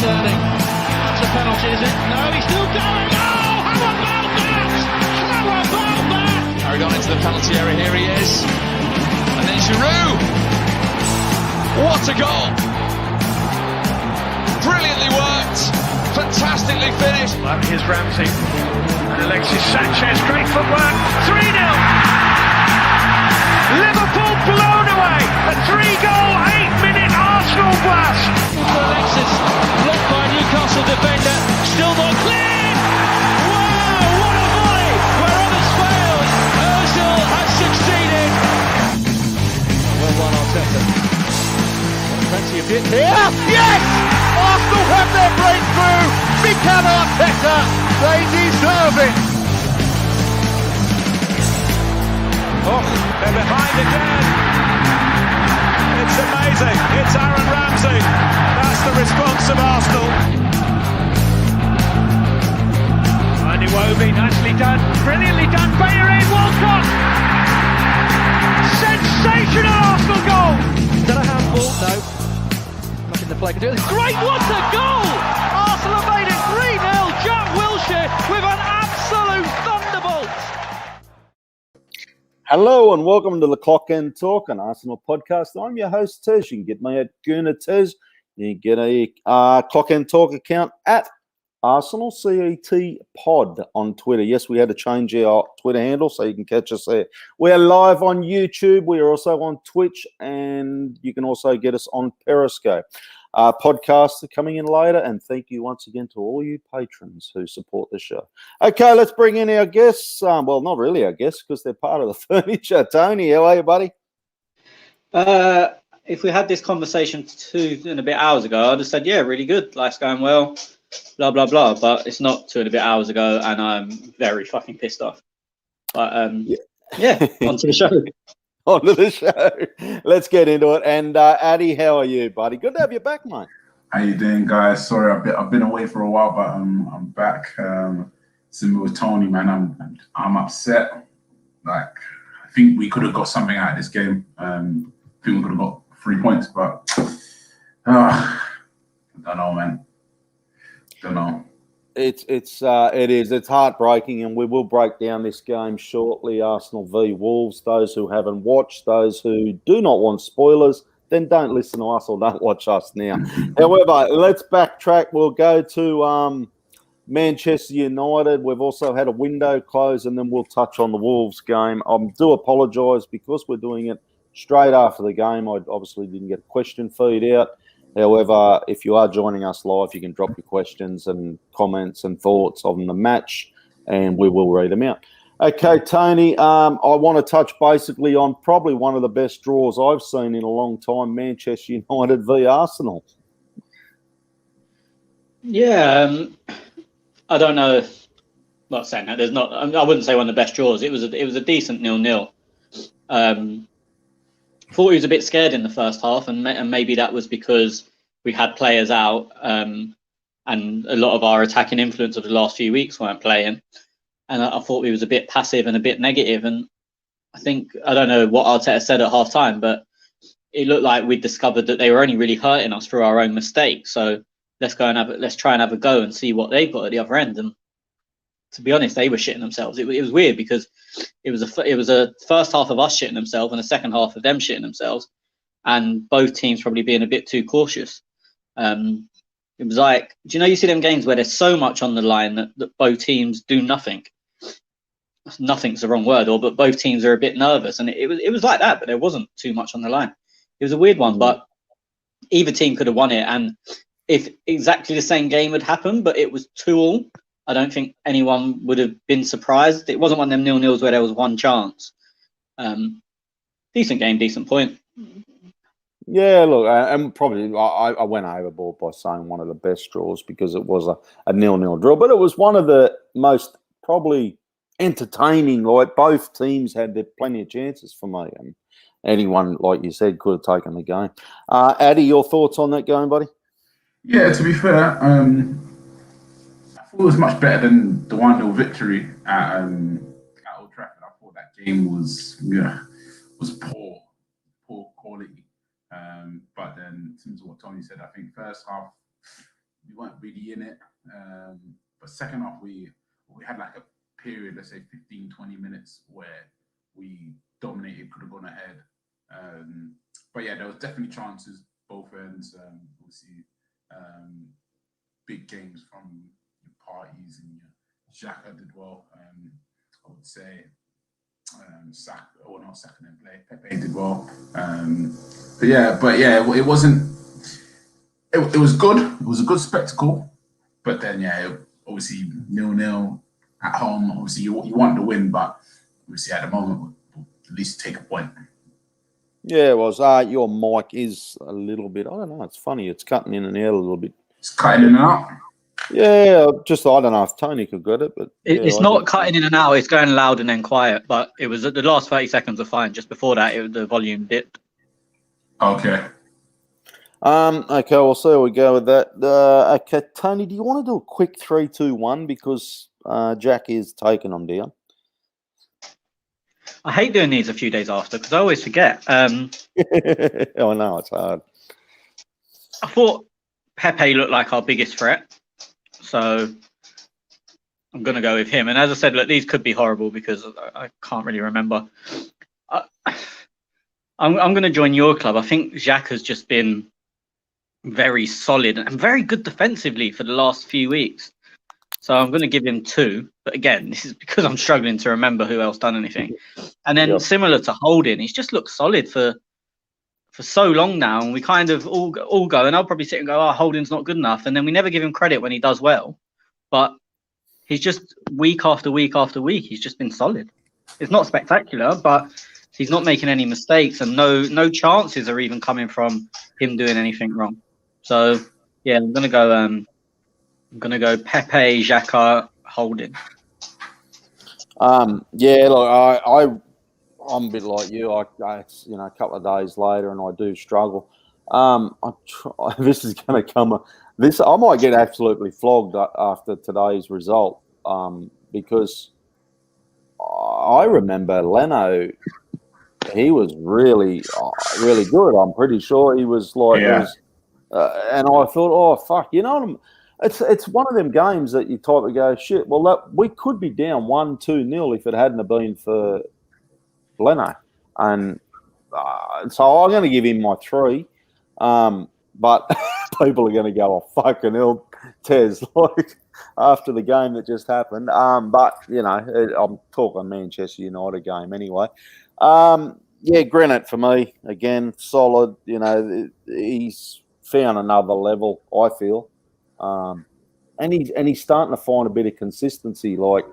concerning. That's a penalty, is it? No, he's still going. Oh, how about that? How about that? Carried on into the penalty area. Here he is. And then Giroud. What a goal. Brilliantly worked. Fantastically finished. Well, here's Ramsey. And Alexis Sanchez. Great footwork. 3-0. Liverpool blown away. A 3-goal, 8-minute Arsenal blast. Alexis blocked by Newcastle defender. Still not clear. Wow, what a volley. Where others failed, Ozil has succeeded. Well done, Arteta. Plenty of bit here. Yes! Arsenal have their breakthrough. Mikel Arteta. They deserve it. Oh, they're behind again. It's amazing. It's Aaron Ramsey. That's the response of Arsenal. Andy Iwobi, nicely done. Brilliantly done. Bayern Walcott. Sensational Arsenal goal. Is that a handball? No. Nothing the play can do. Great, what a goal! Arsenal have made it 3-0. Jack Wilshere with an absolute thunderbolt. Hello and welcome to the Clock and Talk, an Arsenal podcast. I'm your host, Tez. You can get me at Ade Tez. You can get a Clock and Talk account at Arsenal CET Pod on Twitter. Yes, we had to change our Twitter handle so you can catch us there. We're live on YouTube. We are also on Twitch, and you can also get us on Periscope. Podcasts are coming in later, and thank you once again to all you patrons who support the show. Okay, let's bring in our guests. Well, not really our guests because they're part of the furniture. Tony, how are you, buddy? If we had this conversation 2.5 hours ago, I'd have said, yeah, really good. Life's going well, blah, blah, blah. But it's not 2.5 hours ago, and I'm very fucking pissed off. But, yeah, on to the show. On to the show. Let's get into it. And Ade, how are you, buddy? Good to have you back, mate. How you doing, guys? Sorry, I've been away for a while, but I'm back. Similar with Tony, man. I'm upset. Like, I think we could have got something out of this game. I think we could have got 3 points, but I don't know, man. Don't know. It is. It's heartbreaking, and we will break down this game shortly. Arsenal v Wolves. Those who haven't watched, those who do not want spoilers, then don't listen to us or don't watch us now. However, let's backtrack. We'll go to Manchester United. We've also had a window close, and then we'll touch on the Wolves game. I do apologise because we're doing it straight after the game. I obviously didn't get a question feed out. However, if you are joining us live, you can drop your questions and comments and thoughts on the match, and we will read them out. Okay, Tony, I want to touch basically on probably one of the best draws I've seen in a long time, Manchester United v Arsenal. Yeah, I don't know. Not saying that. I wouldn't say one of the best draws. It was a decent 0-0. Thought he was a bit scared in the first half, and maybe that was because we had players out, and a lot of our attacking influence of the last few weeks weren't playing. And I thought he was a bit passive and a bit negative. And I don't know what Arteta said at half time, but it looked like we'd discovered that they were only really hurting us through our own mistakes. So let's try and have a go and see what they've got at the other end. And to be honest, they were shitting themselves. It was weird because it was a first half of us shitting themselves and a second half of them shitting themselves, and both teams probably being a bit too cautious. It was like, you see them games where there's so much on the line that both teams do nothing. Nothing's the wrong word, but both teams are a bit nervous, and it was like that, but there wasn't too much on the line. It was a weird one, but either team could have won it, and if exactly the same game had happened, but it was 2-2, I don't think anyone would have been surprised. It wasn't one of them 0-0s where there was one chance. Decent game, decent point. Yeah, look, and probably I went overboard by saying one of the best draws because it was a 0-0 draw, but it was one of the most probably entertaining. Like, both teams had plenty of chances for me, and anyone, like you said, could have taken the game. Ade, your thoughts on that game, buddy? Yeah, to be fair, I thought it was much better than the 1-0 victory at Old Trafford. I thought that game was poor quality. But then, in terms of what Tony said, I think first half weren't really in it. But second half, we had like a period, let's say 15, 20 minutes where we dominated, could have gone ahead. But yeah, there was definitely chances both ends. Obviously, big games from your parties and your Xhaka did well. I would say Saka, or not Saka didn't play. Pepe did well. But yeah, it wasn't. It was good. It was a good spectacle. But then obviously 0-0 at home. Obviously you want to win, but obviously at the moment we'll at least take a point. Yeah, it was. Your mic is a little bit. I don't know. It's funny. It's cutting in and out a little bit. It's cutting in and out. Yeah, just I don't know if Tony could get it, but it's not cutting in and out. It's going loud and then quiet. But it was the last 30 seconds were fine. Just before that, the volume dipped. Okay. Okay, we'll see how we go with that. Okay, Tony, do you want to do a quick 3-2-1 because Jack is taking them down? I hate doing these a few days after because I always forget. I know it's hard. I thought Pepe looked like our biggest threat, so I'm going to go with him. And as I said, look, these could be horrible because I can't really remember. I'm going to join your club. I think Xhaka has just been very solid and very good defensively for the last few weeks. So I'm going to give him 2. But again, this is because I'm struggling to remember who else done anything. And then similar to Holding, he's just looked solid for so long now. And we kind of all go, and I'll probably sit and go, oh, Holding's not good enough. And then we never give him credit when he does well. But he's just week after week after week, he's just been solid. It's not spectacular, but he's not making any mistakes, and no chances are even coming from him doing anything wrong. So yeah, I'm gonna go Pepe, Xhaka, Holding. Yeah, look, I'm a bit like you. I a couple of days later, and I do struggle. This is going to come. I might get absolutely flogged after today's result because I remember Leno. He was really, really good. I'm pretty sure he was like, and I thought, oh fuck, it's one of them games that you type and go, shit. Well, we could be down 1-2-0 if it hadn't have been for Leno, and so I'm going to give him my 3. But people are going to go, oh fucking hell, Tez, like after the game that just happened. But I'm talking Manchester United game anyway. Yeah, Granite for me again, solid. He's found another level, I feel, and he's starting to find a bit of consistency. Like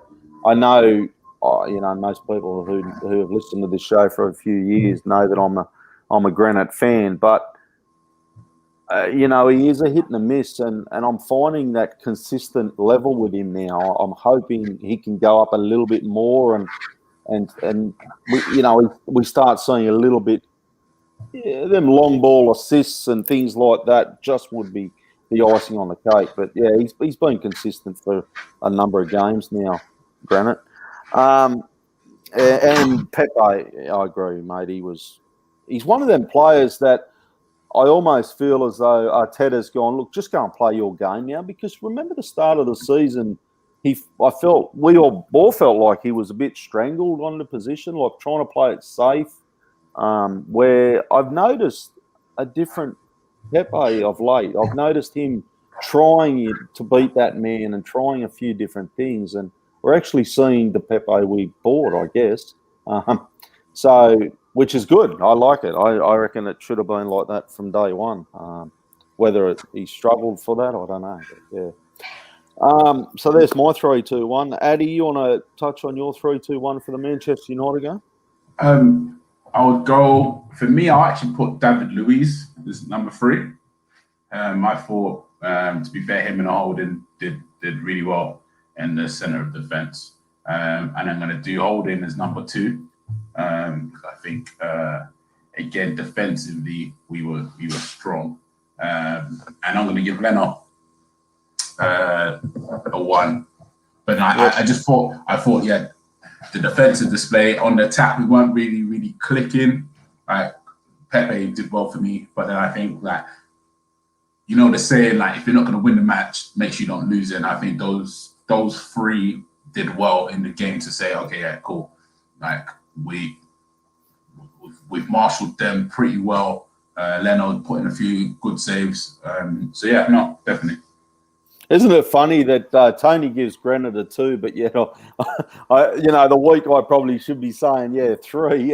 I know, most people who have listened to this show for a few years know that I'm a Granite fan, but he is a hit and a miss, and I'm finding that consistent level with him now. I'm hoping he can go up a little bit more and we start seeing a little bit them long ball assists and things like that. Just would be the icing on the cake. But yeah, he's been consistent for a number of games now, Granite. And Pepe, I agree, mate. He's one of them players that I almost feel as though Arteta's gone, look, just go and play your game now, because remember the start of the season. We all felt like he was a bit strangled on the position, like trying to play it safe. Where I've noticed a different Pepe of late. I've noticed him trying to beat that man and trying a few different things, and we're actually seeing the Pepe we bought, I guess. Which is good. I like it. I reckon it should have been like that from day one. Whether he struggled for that, I don't know. But yeah. So there's my 3-2-1. Ade, you want to touch on your 3-2-1 for the Manchester United game? I would go, for me, I'll actually put David Luiz as number 3. I thought, to be fair, him and Holding did really well in the centre of defence. And I'm going to do Holding as number 2. I think, again, defensively, we were strong. And I'm going to give Leno a 1. But I thought, yeah, the defensive display on the attack, we weren't really clicking. Pepe did well for me, but then I think that you know, the saying, like, if you're not going to win the match, make sure you don't lose it. And I think those three did well in the game to say, okay, yeah, cool. Like, we've marshaled them pretty well. Leonard put in a few good saves. So, yeah, no, definitely. Isn't it funny that Tony gives Granite a 2, but the week I probably should be saying 3,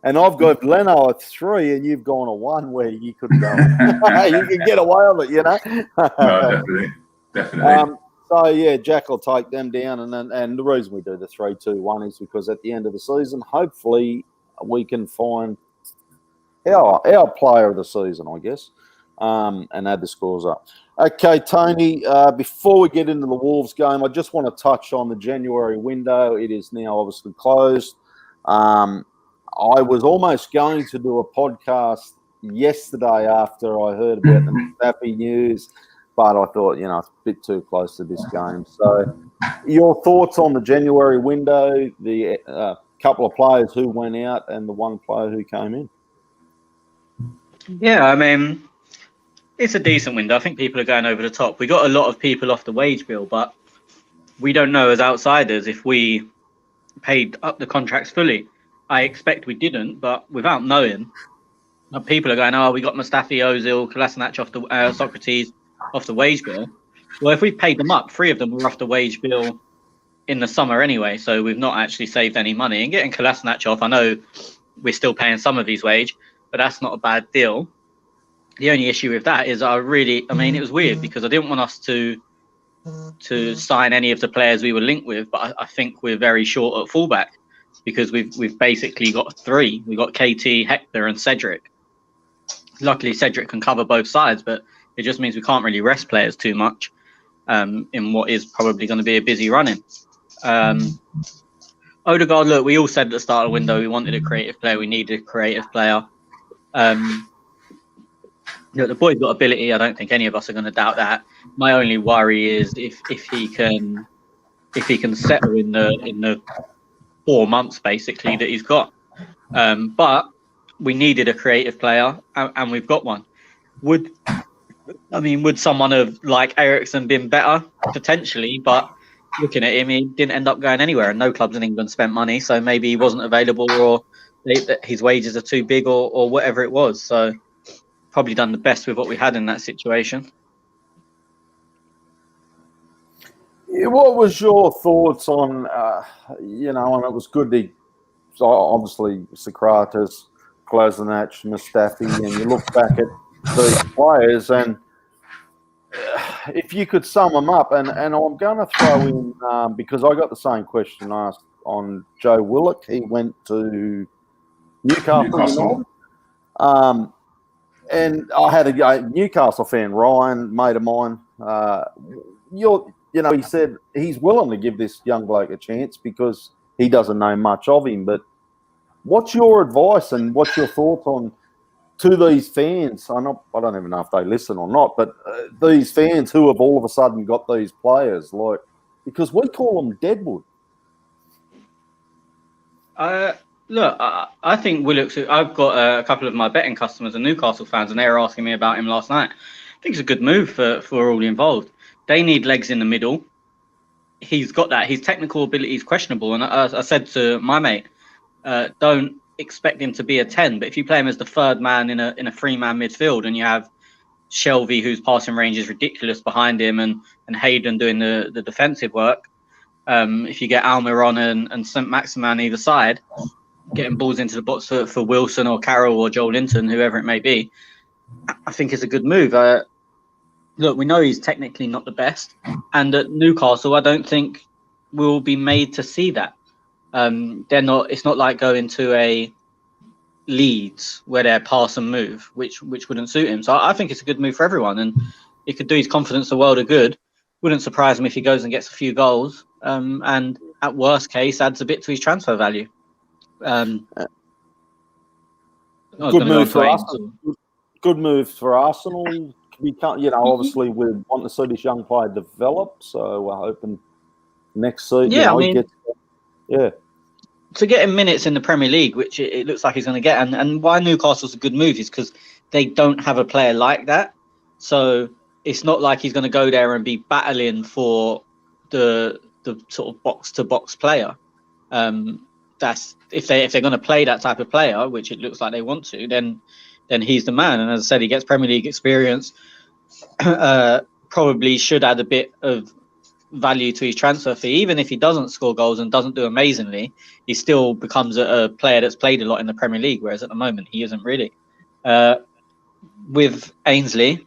and I've got Leno at 3, and you've gone a 1 where you could go. You can get away with it, No, definitely. So yeah, Jack will take them down, and the reason we do the 3-2-1 is because at the end of the season, hopefully we can find our player of the season, I guess, and add the scores up. Okay, Tony, before we get into the Wolves game, I just want to touch on the January window. It is now obviously closed. I was almost going to do a podcast yesterday after I heard about the Mustafi news, but I thought, it's a bit too close to this game. So your thoughts on the January window, the couple of players who went out and the one player who came in? Yeah, I mean, it's a decent window. I think people are going over the top. We got a lot of people off the wage bill, but we don't know as outsiders if we paid up the contracts fully. I expect we didn't, but without knowing, people are going, we got Mustafi, Ozil, Kolasinac off the Socrates off the wage bill. Well, if we paid them up, 3 of them were off the wage bill in the summer anyway, so we've not actually saved any money. And getting Kolasinac off, I know we're still paying some of his wage, but that's not a bad deal. The only issue with that is it was weird because I didn't want us to sign any of the players we were linked with, but I think we're very short at fullback because we've basically got 3. We've got KT, Hector and Cedric. Luckily, Cedric can cover both sides, but it just means we can't really rest players too much in what is probably going to be a busy run-in. Odergaard, look, we all said at the start of the window we wanted a creative player, we needed a creative player. The boy's got ability. I don't think any of us are going to doubt that. My only worry is if he can settle in the 4 months basically that he's got. But we needed a creative player, and we've got one. Would someone have like Eriksen been better potentially? But looking at him, he didn't end up going anywhere, and no clubs in England spent money, so maybe he wasn't available, or his wages are too big, or whatever it was. So probably done the best with what we had in that situation. What was your thoughts on, and it was good to, obviously, Socrates, Kolasinac, Mustafi, and you look back at these players, and if you could sum them up, and I'm going to throw in, because I got the same question asked on Joe Willock. He went to Newcastle. And I had a Newcastle fan, Ryan, mate of mine. He said he's willing to give this young bloke a chance because he doesn't know much of him. But what's your advice and what's your thoughts on to these fans? I don't even know if they listen or not, but these fans who have all of a sudden got these players, like, because we call them deadwood. Look, I think Willock's. I've got a couple of my betting customers are Newcastle fans, and they were asking me about him last night. I think it's a good move for all involved. They need legs in the middle. He's got that. His technical ability is questionable, and I said to my mate, don't expect him to be a 10. But if you play him as the 3rd man in a 3-man midfield, and you have Shelvey, whose passing range is ridiculous behind him, and Hayden doing the defensive work. If you get Almiron and St. Maximin either side, getting balls into the box for Wilson or Carroll or Joel Linton, whoever it may be, I think it's a good move. Look, we know he's technically not the best, and at Newcastle, I don't think we'll be made to see that. They're not. It's not like going to a Leeds where they're pass and move, which wouldn't suit him. So I think it's a good move for everyone, and it could do his confidence a world of good. Wouldn't surprise me if he goes and gets a few goals, and at worst case adds a bit to his transfer value. Good move for Arsenal. Good move for Arsenal. Obviously we want to see this young player develop, so we're hoping next season. To get him minutes in the Premier League, which it looks like he's going to get, and why Newcastle's a good move is because they don't have a player like that. So it's not like he's going to go there and be battling for the sort of box to box player. That's if they're going to play that type of player, which it looks like they want to, then he's the man. And as I said, he gets Premier League experience. Probably should add a bit of value to his transfer fee. Even if he doesn't score goals and doesn't do amazingly, he still becomes a player that's played a lot in the Premier League, whereas at the moment he isn't really. With Ainsley,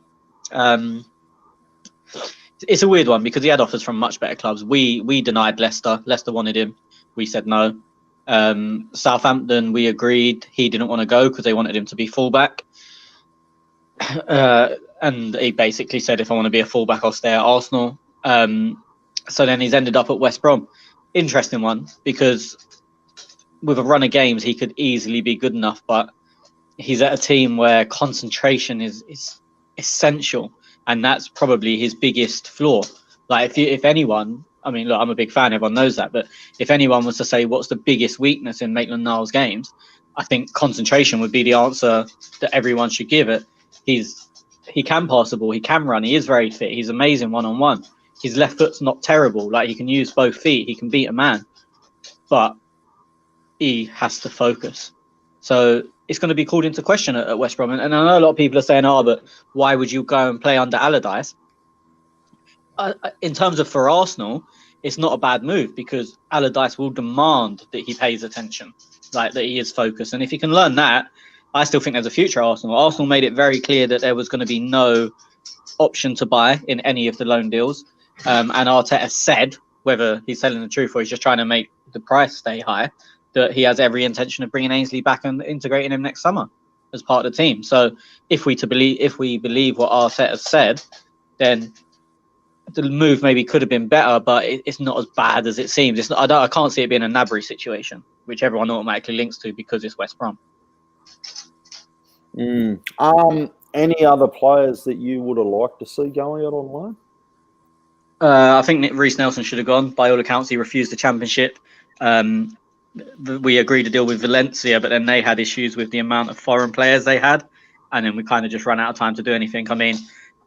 it's a weird one because he had offers from much better clubs. We denied Leicester. Leicester wanted him. We said no. Southampton, we agreed. He didn't want to go because they wanted him to be fullback. And he basically said, if I want to be a fullback, I'll stay at Arsenal. So then he's ended up at West Brom. Interesting one, because with a run of games, he could easily be good enough, but he's at a team where concentration is essential. And that's probably his biggest flaw. Like if anyone, I mean, look, I'm a big fan, everyone knows that, but if anyone was to say what's the biggest weakness in Maitland-Niles games, I think concentration would be the answer that everyone should give it. He can pass the ball, he can run, he is very fit, he's amazing one-on-one. His left foot's not terrible, like he can use both feet, he can beat a man, but he has to focus. So it's going to be called into question at West Brom. And I know a lot of people are saying, but why would you go and play under Allardyce? In terms of for Arsenal, it's not a bad move because Allardyce will demand that he pays attention, like that he is focused. And if he can learn that, I still think there's a future at Arsenal. Arsenal made it very clear that there was going to be no option to buy in any of the loan deals. And Arteta said, whether he's telling the truth or he's just trying to make the price stay high, that he has every intention of bringing Ainsley back and integrating him next summer as part of the team. So if we believe what Arteta said, then the move maybe could have been better, but it's not as bad as it seems. It's not, I can't see it being a Gnabry situation, which everyone automatically links to because it's West Brom. Any other players that you would have liked to see going out on loan? I think Reece Nelson should have gone. By all accounts, he refused the Championship. We agreed to deal with Valencia, but then they had issues with the amount of foreign players they had, and then we kind of just ran out of time to do anything. I mean,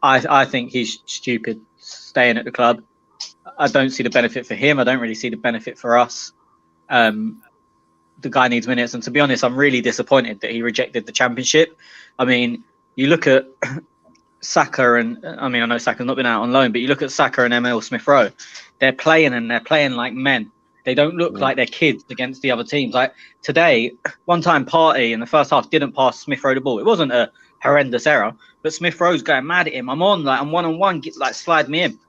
I think he's stupid staying at the club. I don't see the benefit for him. I don't really see the benefit for us. The guy needs minutes, and to be honest, I'm really disappointed that he rejected the Championship. I mean, you look at Saka, and I mean, I know Saka's not been out on loan, but you look at Saka and Emil Smith-Rowe, they're playing like men. They don't look like they're kids against the other teams. Like today, one time Partey in the first half didn't pass Smith-Rowe the ball. It wasn't a horrendous error, but Smith-Rowe's going mad at him. I'm one-on-one, slide me in.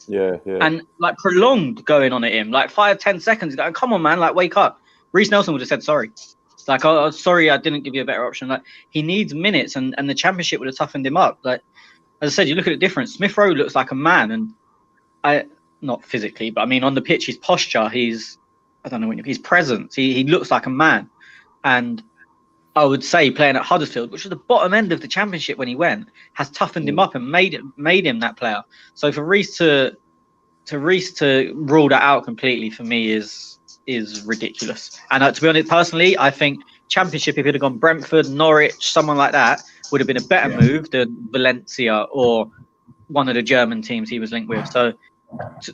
Yeah. And like prolonged going on at him, like 5-10 seconds. Like, come on, man, like wake up. Reece Nelson would have said sorry. It's like, oh, sorry, I didn't give you a better option. Like he needs minutes, and the Championship would have toughened him up. Like as I said, you look at the difference. Smith-Rowe looks like a man, and not physically, but I mean on the pitch, his posture, his presence, he looks like a man. And I would say playing at Huddersfield, which was the bottom end of the Championship when he went, has toughened him up and made him that player. So for Reece to rule that out completely for me is ridiculous. And to be honest, personally, I think Championship, if he'd have gone Brentford, Norwich, someone like that, would have been a better move than Valencia or one of the German teams he was linked with. So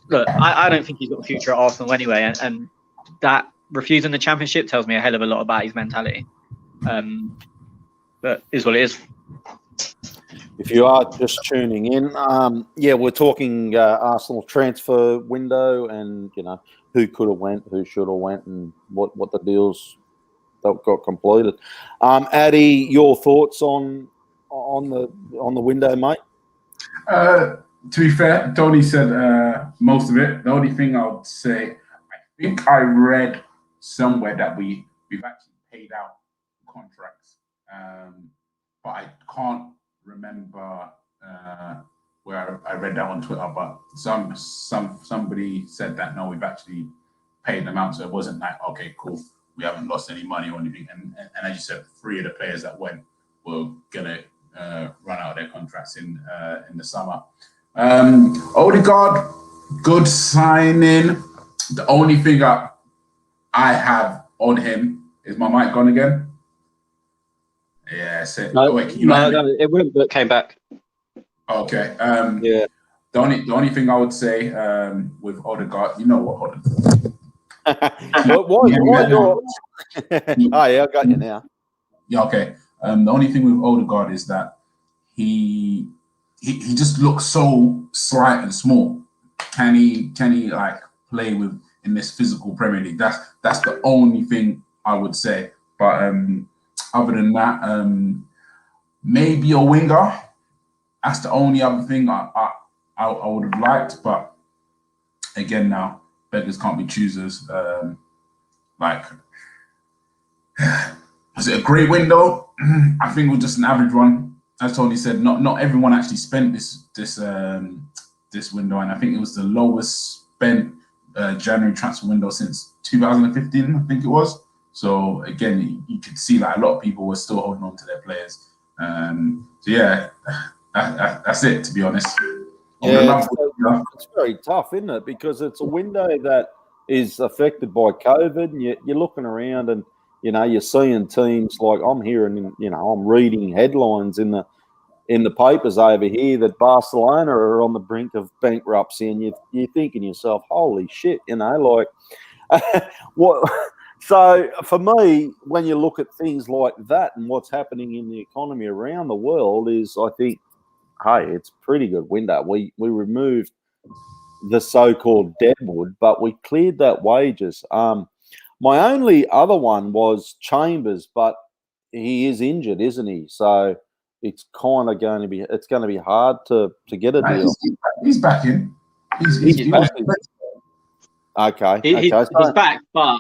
look, I don't think he's got a future at Arsenal anyway, and that refusing the Championship tells me a hell of a lot about his mentality. But is what it is. If you are just tuning in, we're talking Arsenal transfer window, and who could have went, who should have went, and what the deals that got completed. Ade, your thoughts on the window, mate? To be fair, Tony said most of it. The only thing I would say, I think I read somewhere that we've actually paid out contracts, but I can't remember where I read that on Twitter. But somebody said that no, we've actually paid them out, so it wasn't like okay, cool, we haven't lost any money or anything. And as you said, 3 of the players that went were gonna run out of their contracts in the summer. Odergaard, good signing. The only thing I have on him is my mic gone again. Yeah, No, it wouldn't, but it came back. Okay. Yeah. The only thing I would say with Odegaard, you know what Odegaard. Why you're... Oh, yeah, I got you now. Yeah, okay. The only thing with Odegaard is that he just looks so slight and small. Can he like play with in this physical Premier League? That's the only thing I would say. But other than that, maybe a winger. That's the only other thing I would have liked. But again, now beggars can't be choosers. Like, was it a great window? I think it was just an average one. As Tony said, not everyone actually spent this window, and I think it was the lowest spent January transfer window since 2015. I think it was. So again, you could see like a lot of people were still holding on to their players. So yeah, that's it, to be honest. Yeah, it's very tough, isn't it? Because it's a window that is affected by COVID, and you're looking around, and you're seeing teams like I'm hearing, I'm reading headlines in the papers over here that Barcelona are on the brink of bankruptcy, and you're thinking to yourself, holy shit, like what? So for me, when you look at things like that and what's happening in the economy around the world, is I think, hey, it's a pretty good window. We removed the so-called deadwood, but we cleared that wages. My only other one was Chambers, but he is injured, isn't he? So it's kind of going to be hard to get a deal. He's back in. He's back in. Okay. He's back, but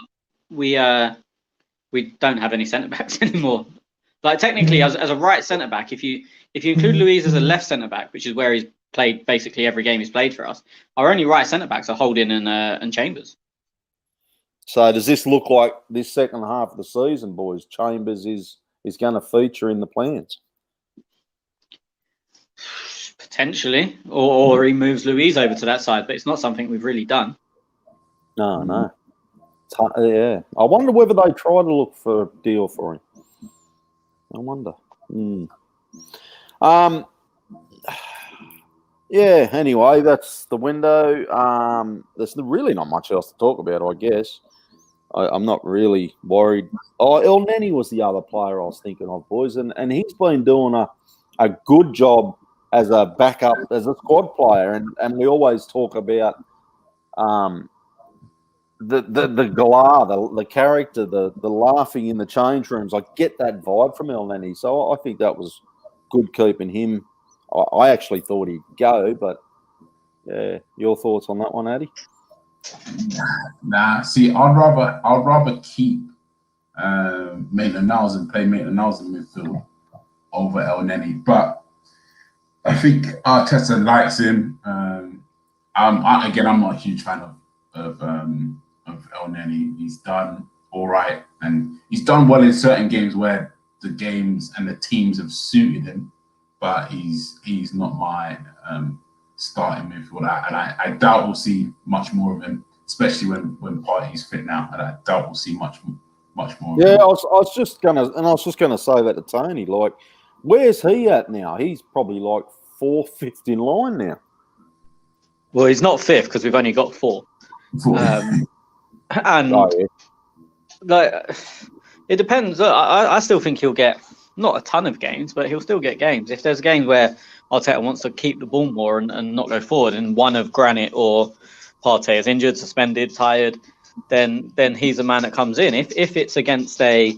we don't have any centre backs anymore. Like technically, as a right centre back, if you include Luiz as a left centre back, which is where he's played basically every game he's played for us, our only right centre backs are Holding and Chambers. So does this look like this second half of the season, boys? Chambers is going to feature in the plans? Potentially, or he moves Luiz over to that side, but it's not something we've really done. No. Yeah. I wonder whether they try to look for a deal for him. I wonder. Yeah, anyway, that's the window. There's really not much else to talk about, I guess. I'm not really worried. Oh, El Neni was the other player I was thinking of, boys, and he's been doing a good job as a backup, as a squad player, and we always talk about the galah, the character, the laughing in the change rooms. I get that vibe from El Neni, so I think that was good keeping him. I actually thought he'd go, but yeah, your thoughts on that one, Ade? Nah. See, I'd rather keep Maitland-Niles and play Maitland-Niles in midfield over El Neni, but I think Arteta likes him. I'm not a huge fan of El Neni. He's done all right, and he's done well in certain games where the games and the teams have suited him. But he's not my starting midfielder, and I doubt we'll see much more of him, especially when Partey's fit now. And I doubt we'll see much more. Yeah, I was just gonna say that to Tony. Like, where's he at now? He's probably like 4th, 5th in line now. Well, he's not 5th because we've only got 4. And like, it depends. I still think he'll get not a ton of games, but he'll still get games. If there's games where Arteta wants to keep the ball more and not go forward, and one of Granit or Partey is injured, suspended, tired, then he's a man that comes in. If it's against a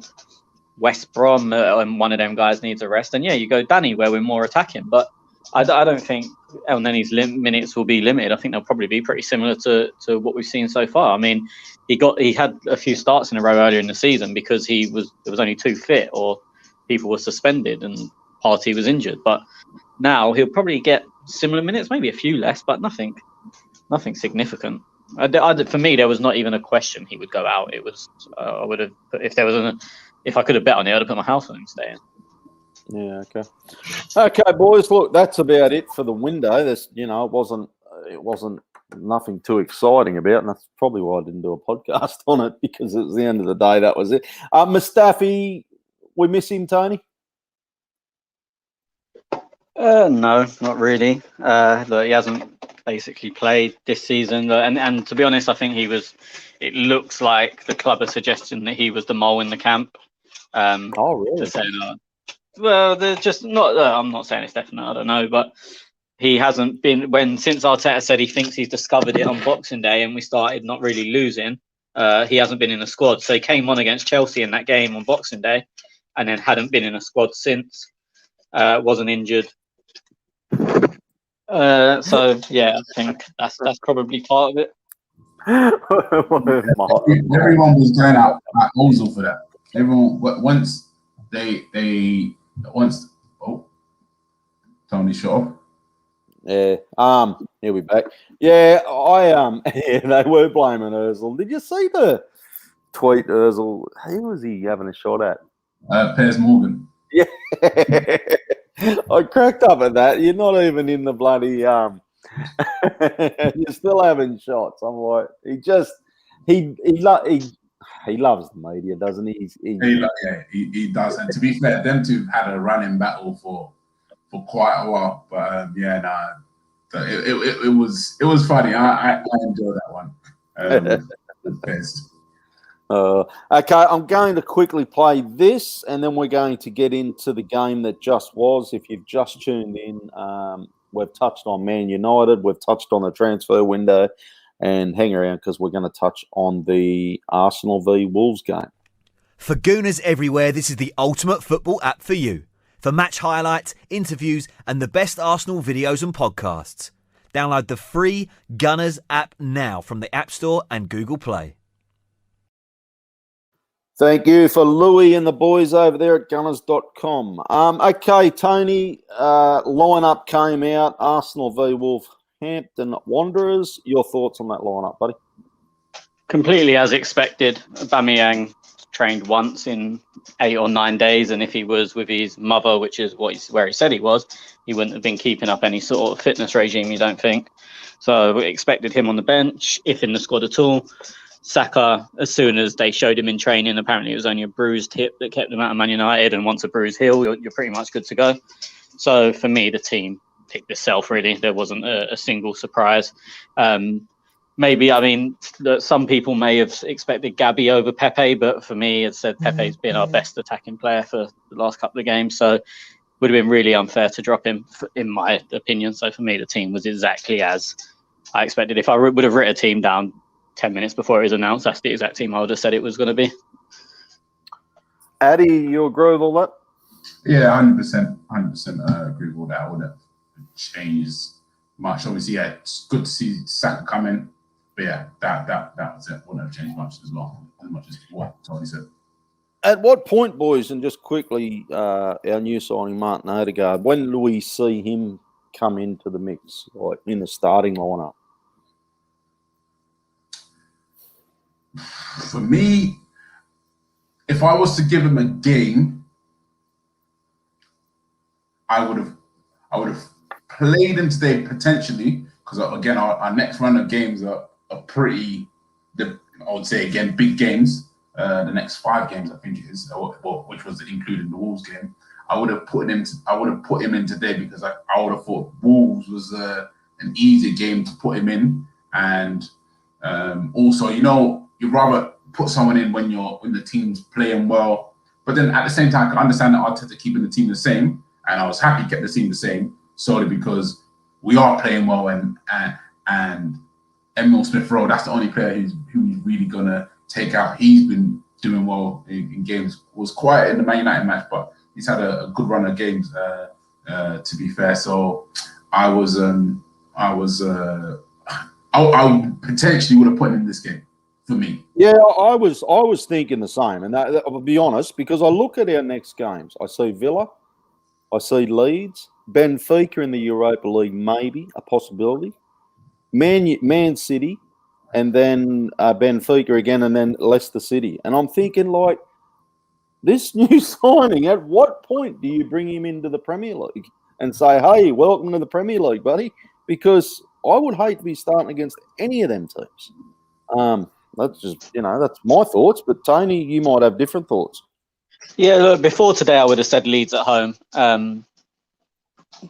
West Brom and one of them guys needs a rest, then yeah, you go Danny where we're more attacking. But I don't think El Neni's minutes will be limited. I think they'll probably be pretty similar to what we've seen so far. I mean, he had a few starts in a row earlier in the season because there was only 2 fit or people were suspended and Partey was injured. But now he'll probably get similar minutes, maybe a few less, but nothing significant. For me, there was not even a question he would go out. It was I would have, if I could have bet on it, I'd have put my house on him staying. Yeah. Okay, boys. Look, that's about it for the window. There's, it wasn't nothing too exciting about, and that's probably why I didn't do a podcast on it, because it was the end of the day. That was it. Mustafi, we miss him, Tony. No, not really. Look, he hasn't basically played this season, and to be honest, I think it looks like the club are suggesting that he was the mole in the camp. Oh, really? Well, they're just not. I'm not saying it's definite. I don't know, but he hasn't been since Arteta said he thinks he's discovered it on Boxing Day, and we started not really losing. He hasn't been in the squad, so he came on against Chelsea in that game on Boxing Day, and then hadn't been in a squad since. Wasn't injured. So yeah, I think that's probably part of it. Everyone was going out at Ozil for that. Everyone once Tony Shaw. Yeah. Here we back. Yeah, yeah, they were blaming Ozil. Did you see the tweet, Ozil? Who was he having a shot at? Piers Morgan. Yeah. I cracked up at that. You're not even in the bloody you're still having shots. I'm like, he loves the media, doesn't he? He does. And to be fair, them two had a running battle for quite a while. But it was funny. I enjoyed that one. Okay, I'm going to quickly play this, and then we're going to get into the game that just was. If you've just tuned in, we've touched on Man United, we've touched on the transfer window, and hang around because we're going to touch on the Arsenal v Wolves game. For Gooners everywhere, this is the ultimate football app for you. For match highlights, interviews, and the best Arsenal videos and podcasts. Download the free Gunners app now from the App Store and Google Play. Thank you for Louis and the boys over there at Gunners.com. Okay, Tony, lineup came out. Arsenal v Wolverhampton Wanderers. Your thoughts on that lineup, buddy? Completely as expected. Aubameyang trained once in 8 or 9 days, and if he was with his mother, which is where he said he was, he wouldn't have been keeping up any sort of fitness regime, you don't think? So we expected him on the bench, if in the squad at all. Saka, as soon as they showed him in training, apparently it was only a bruised hip that kept him out of Man United, and once a bruised heel, you're pretty much good to go. So for me, the team picked itself, really. There wasn't a single surprise. Maybe, I mean, some people may have expected Gabby over Pepe, but for me, as I said, Pepe's been our best attacking player for the last couple of games, so it would have been really unfair to drop him, in my opinion. So for me, the team was exactly as I expected. If I would have written a team down 10 minutes before it was announced, that's the exact team I would have said it was going to be. Ade, you agree with all that? Yeah, 100%. 100% agree with all that. I wouldn't have changed much. Obviously, yeah, it's good to see Saka come in. But yeah, that was it. Wouldn't have changed much as well, as much as what Tony said. At what point, boys, and just quickly, our new signing, Martin Odergaard, when do we see him come into the mix, like in the starting lineup? For me, if I was to give him a game, I would have played him today potentially, because again, our next run of games are pretty, I would say again, big games. The next 5 games, I think it is, which was including the Wolves game. I would have put him in today because I would have thought Wolves was an easier game to put him in, and also, you'd rather put someone in when the team's playing well. But then at the same time, I can understand that Arteta keeping the team the same, and I was happy to keep the team the same solely because we are playing well, and Emil Smith-Rowe, that's the only player who's really gonna take out. He's been doing well in games. Was quiet in the Man United match, but he's had a good run of games. To be fair, so I potentially would have put him in this game for me. Yeah, I was thinking the same, and that, I'll be honest, because I look at our next games. I see Villa, I see Leeds, Benfica in the Europa League, maybe a possibility. Man City, and then Benfica again, and then Leicester City. And I'm thinking, like, this new signing, at what point do you bring him into the Premier League and say, hey, welcome to the Premier League, buddy? Because I would hate to be starting against any of them teams. That's just, that's my thoughts. But, Tony, you might have different thoughts. Yeah, look, before today, I would have said Leeds at home.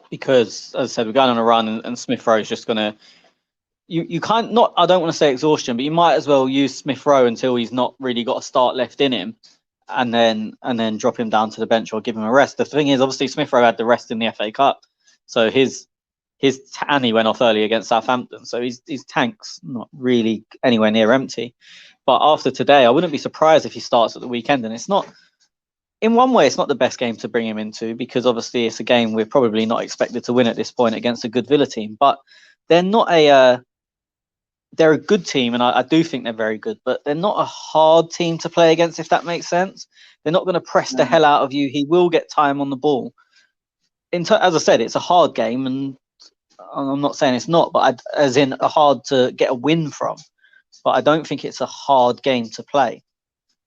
because, as I said, we're going on a run, and Smith Rowe is just going to. You can't not. I don't want to say exhaustion, but you might as well use Smith Rowe until he's not really got a start left in him, and then drop him down to the bench or give him a rest. The thing is, obviously, Smith Rowe had the rest in the FA Cup, so his tanny went off early against Southampton, so his tank's not really anywhere near empty. But after today, I wouldn't be surprised if he starts at the weekend. And it's not, in one way, it's not the best game to bring him into, because obviously it's a game we're probably not expected to win at this point against a good Villa team. But they're not they're a good team, and I do think they're very good, but they're not a hard team to play against, if that makes sense. They're not going to press the hell out of you. He will get time on the ball. As I said, it's a hard game, and I'm not saying it's not, but as in a hard to get a win from. But I don't think it's a hard game to play.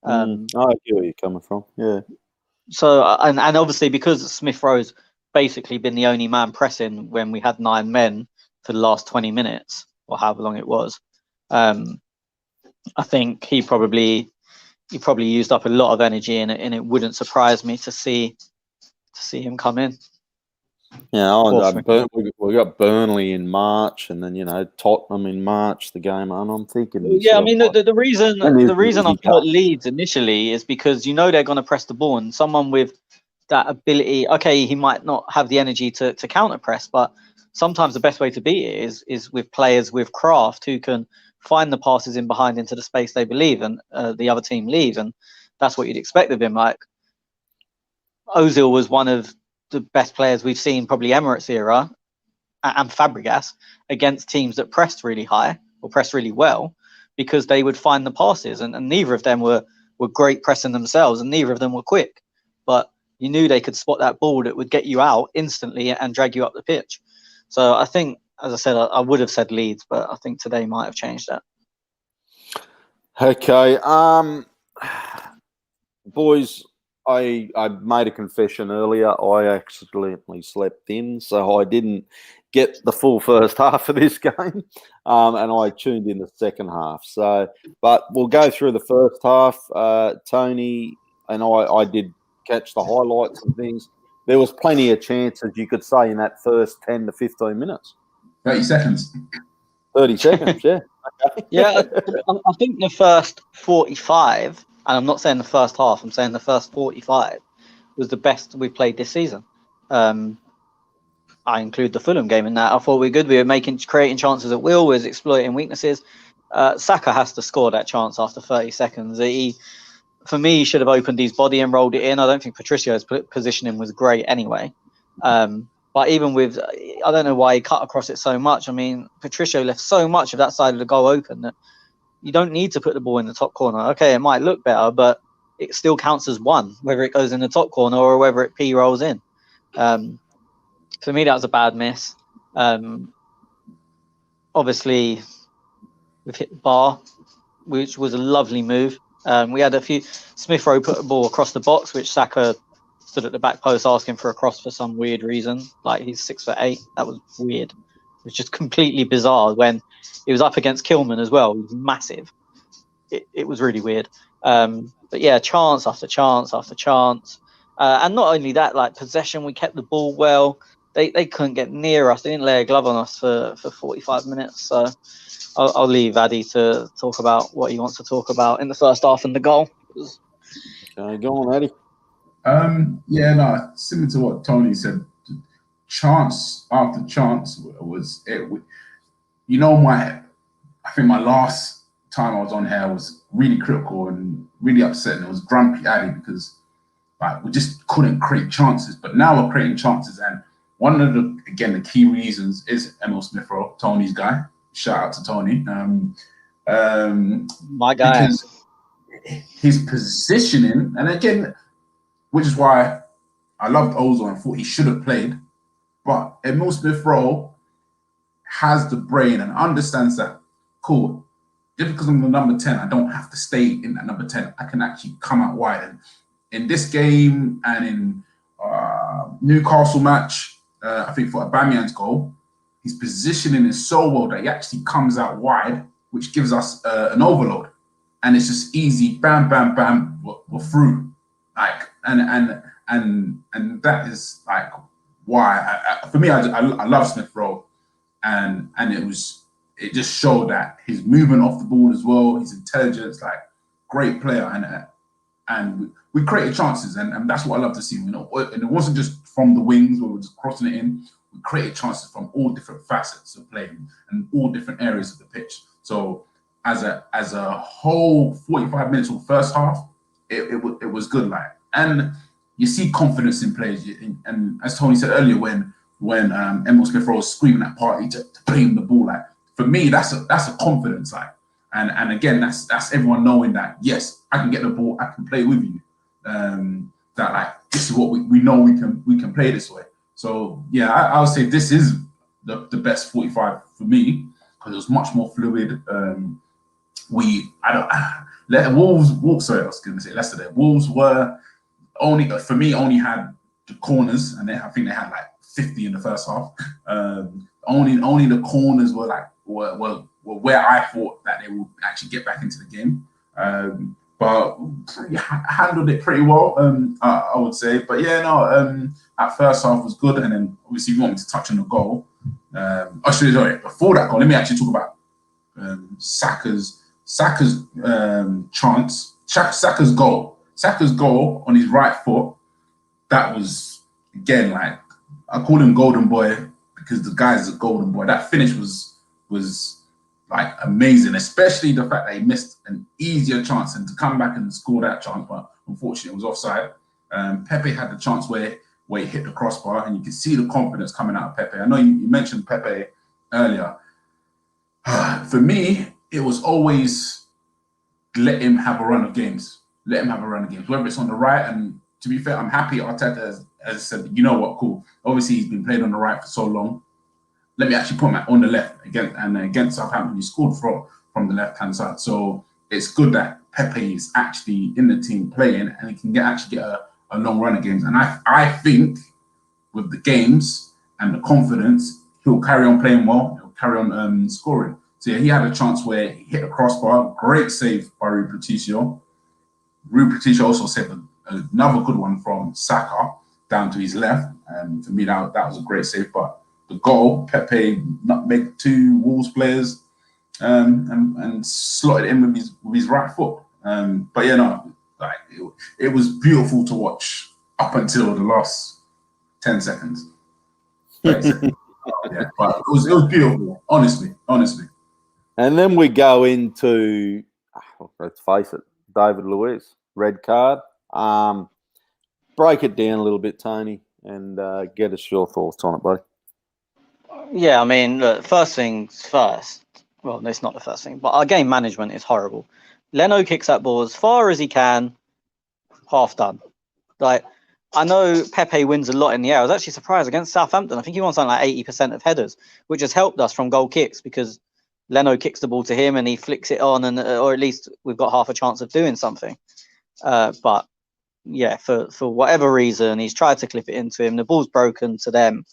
I get where you're coming from. Yeah. So and obviously, because Smith Rowe's basically been the only man pressing when we had 9 men for the last 20 minutes or however long it was, I think he probably used up a lot of energy, and it wouldn't surprise me to see him come in. Yeah, we got Burnley in March, and then Tottenham in March. The game, and I'm thinking. Yeah, I mean the reason I put Leeds initially is because they're going to press the ball, and someone with that ability. Okay, he might not have the energy to counter press, but sometimes the best way to beat it is with players with craft who can find the passes in behind into the space they believe, and the other team leave, and that's what you'd expect of him. Like Ozil was one of the best players we've seen, probably Emirates era, and Fabregas, against teams that pressed really high or pressed really well, because they would find the passes, and neither of them were great pressing themselves, and neither of them were quick, but you knew they could spot that ball that would get you out instantly and drag you up the pitch. So I think, as I said, I would have said Leeds, but I think today might have changed that. Okay, boys, I made a confession earlier. I accidentally slept in, so I didn't get the full first half of this game, and I tuned in the second half. So, but we'll go through the first half. Tony and I did catch the highlights and things. There was plenty of chances, you could say, in that first 10 to 15 minutes. 30 seconds. 30 seconds, yeah. Okay. Yeah, I think the first 45, and I'm not saying the first half, I'm saying the first 45 was the best we played this season. I include the Fulham game in that. I thought we were good. We were creating chances at will, we was exploiting weaknesses. Saka has to score that chance after 30 seconds. For me, he should have opened his body and rolled it in. I don't think Patricio's positioning was great anyway. But even with, I don't know why he cut across it so much. I mean, Patricio left so much of that side of the goal open that you don't need to put the ball in the top corner. Okay, it might look better, but it still counts as one, whether it goes in the top corner or whether it P-rolls in. For me, that was a bad miss. Obviously, we've hit the bar, which was a lovely move. We had a few. Smith Rowe put a ball across the box, which Saka stood at the back post asking for a cross for some weird reason. Like, he's 6'8". That was weird. It was just completely bizarre when he was up against Kilman as well. He was massive. It was really weird. But yeah, chance after chance after chance. And not only that, like possession, we kept the ball well. They couldn't get near us. They didn't lay a glove on us for 45 minutes. So I'll leave Ade to talk about what he wants to talk about in the first half and the goal. Okay, go on, Ade. Yeah, no, similar to what Tony said, chance after chance was it. I think my last time I was on here was really critical and really upsetting. It was grumpy Ade because we just couldn't create chances. But now we're creating chances, and one of the key reasons is Emil Smith-Rowe, Tony's guy. Shout out to Tony. My guy. Because his positioning, and again, which is why I loved Ozil and thought he should have played. But Emil Smith-Rowe has the brain and understands that, cool, just because I'm the number 10, I don't have to stay in that number 10. I can actually come out wide. And in this game and in Newcastle match, I think for Aubameyang's goal, his positioning is so well that he actually comes out wide, which gives us an overload. And it's just easy, bam, bam, bam, we're through. And that is like why. For me, I love Smith Rowe, and it just showed that his movement off the ball as well, his intelligence, like great player, and we created chances, and that's what I love to see. And it wasn't just from the wings where we're just crossing it in. We created chances from all different facets of playing and all different areas of the pitch. So as a whole 45 minutes of the first half, it was good, like, and you see confidence in players. And as Tony said earlier, when Emil Smith Rowe was screaming at Partey to play him the ball, like, for me, that's a confidence, like, and again, that's everyone knowing that, yes, I can get the ball, I can play with you. That, like, this is what we know we can play this way. So yeah, I would say this is the best 45 for me, because it was much more fluid. Wolves. Sorry, I was going to say Leicester there. Wolves were only had the corners, and I think they had like 50 in the first half. Only the corners were where I thought that they would actually get back into the game. But handled it pretty well, I would say. But yeah, no, at first half was good, and then obviously you want me to touch on the goal. Sorry, before that goal, let me actually talk about Saka's chance. Saka's goal. Saka's goal on his right foot. That was, again, like, I call him Golden Boy because the guy's a Golden Boy. That finish was like amazing, especially the fact that he missed an easier chance, and to come back and score that chance, but unfortunately it was offside. Pepe had the chance where he hit the crossbar, and you can see the confidence coming out of Pepe. I know you mentioned Pepe earlier. For me, it was always let him have a run of games. Let him have a run of games, whether it's on the right. And to be fair, I'm happy Arteta has said, you know what, cool. Obviously, he's been playing on the right for so long. Let me actually put him on the left against Southampton. He scored from the left-hand side. So it's good that Pepe is actually in the team playing, and he can actually get a long run of games. And I think with the games and the confidence, he'll carry on playing well. He'll carry on scoring. So yeah, he had a chance where he hit a crossbar. Great save by Rui Patricio. Rui Patricio also saved another good one from Saka down to his left. And for me, that was a great save. But the goal, Pepe nutmegged two Wolves players and slotted it in with his right foot. But yeah, no, like it was beautiful to watch up until the last 10 seconds. 30 seconds. Yeah, but it was beautiful, honestly. And then we go into, let's face it, David Luiz, red card. Break it down a little bit, Tony, and get us your thoughts on it, buddy. Yeah, I mean, look, first things first. Well, it's not the first thing, but our game management is horrible. Leno kicks that ball as far as he can, half done. Like, I know Pepe wins a lot in the air. I was actually surprised against Southampton. I think he won something like 80% of headers, which has helped us from goal kicks because Leno kicks the ball to him and he flicks it on, and or at least we've got half a chance of doing something. But yeah, for whatever reason, he's tried to clip it into him. The ball's broken to them.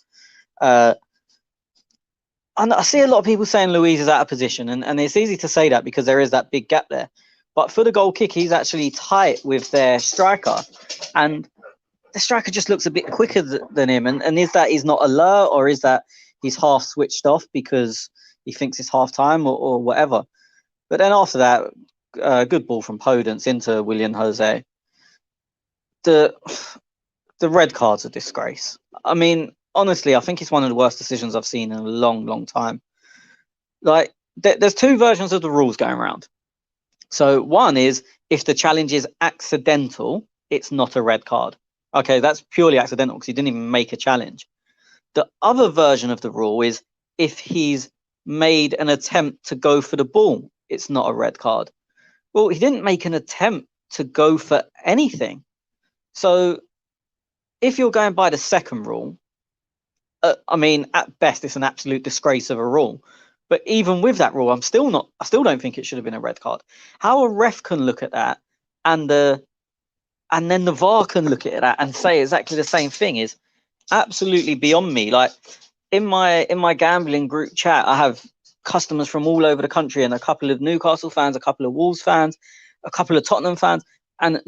And I see a lot of people saying Luiz is out of position, and it's easy to say that because there is that big gap there. But for the goal kick, he's actually tight with their striker, and the striker just looks a bit quicker than him. And is that he's not alert, or is that he's half switched off because he thinks it's half time or whatever? But then after that, good ball from Podence into William Jose. The red card's a disgrace. I mean, honestly, I think it's one of the worst decisions I've seen in a long, long time. Like, there's two versions of the rules going around. So one is if the challenge is accidental, it's not a red card. Okay, that's purely accidental because he didn't even make a challenge. The other version of the rule is if he's made an attempt to go for the ball, it's not a red card. Well, he didn't make an attempt to go for anything. So if you're going by the second rule, I mean, at best, it's an absolute disgrace of a rule. But even with that rule, I still don't think it should have been a red card. How a ref can look at that and then the VAR can look at that and say exactly the same thing is absolutely beyond me. Like in my gambling group chat, I have customers from all over the country and a couple of Newcastle fans, a couple of Wolves fans, a couple of Tottenham fans, and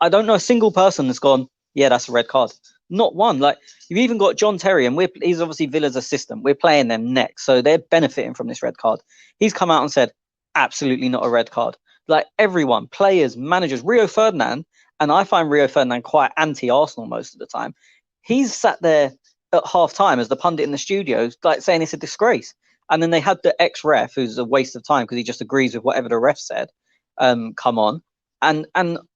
I don't know a single person that's gone, yeah, that's a red card. Not one. Like, you've even got John Terry, and he's obviously Villa's assistant. We're playing them next, so they're benefiting from this red card. He's come out and said, absolutely not a red card. Like, everyone, players, managers, Rio Ferdinand, and I find Rio Ferdinand quite anti-Arsenal most of the time. He's sat there at half time as the pundit in the studio, like, saying it's a disgrace. And then they had the ex-ref, who's a waste of time because he just agrees with whatever the ref said, come on. And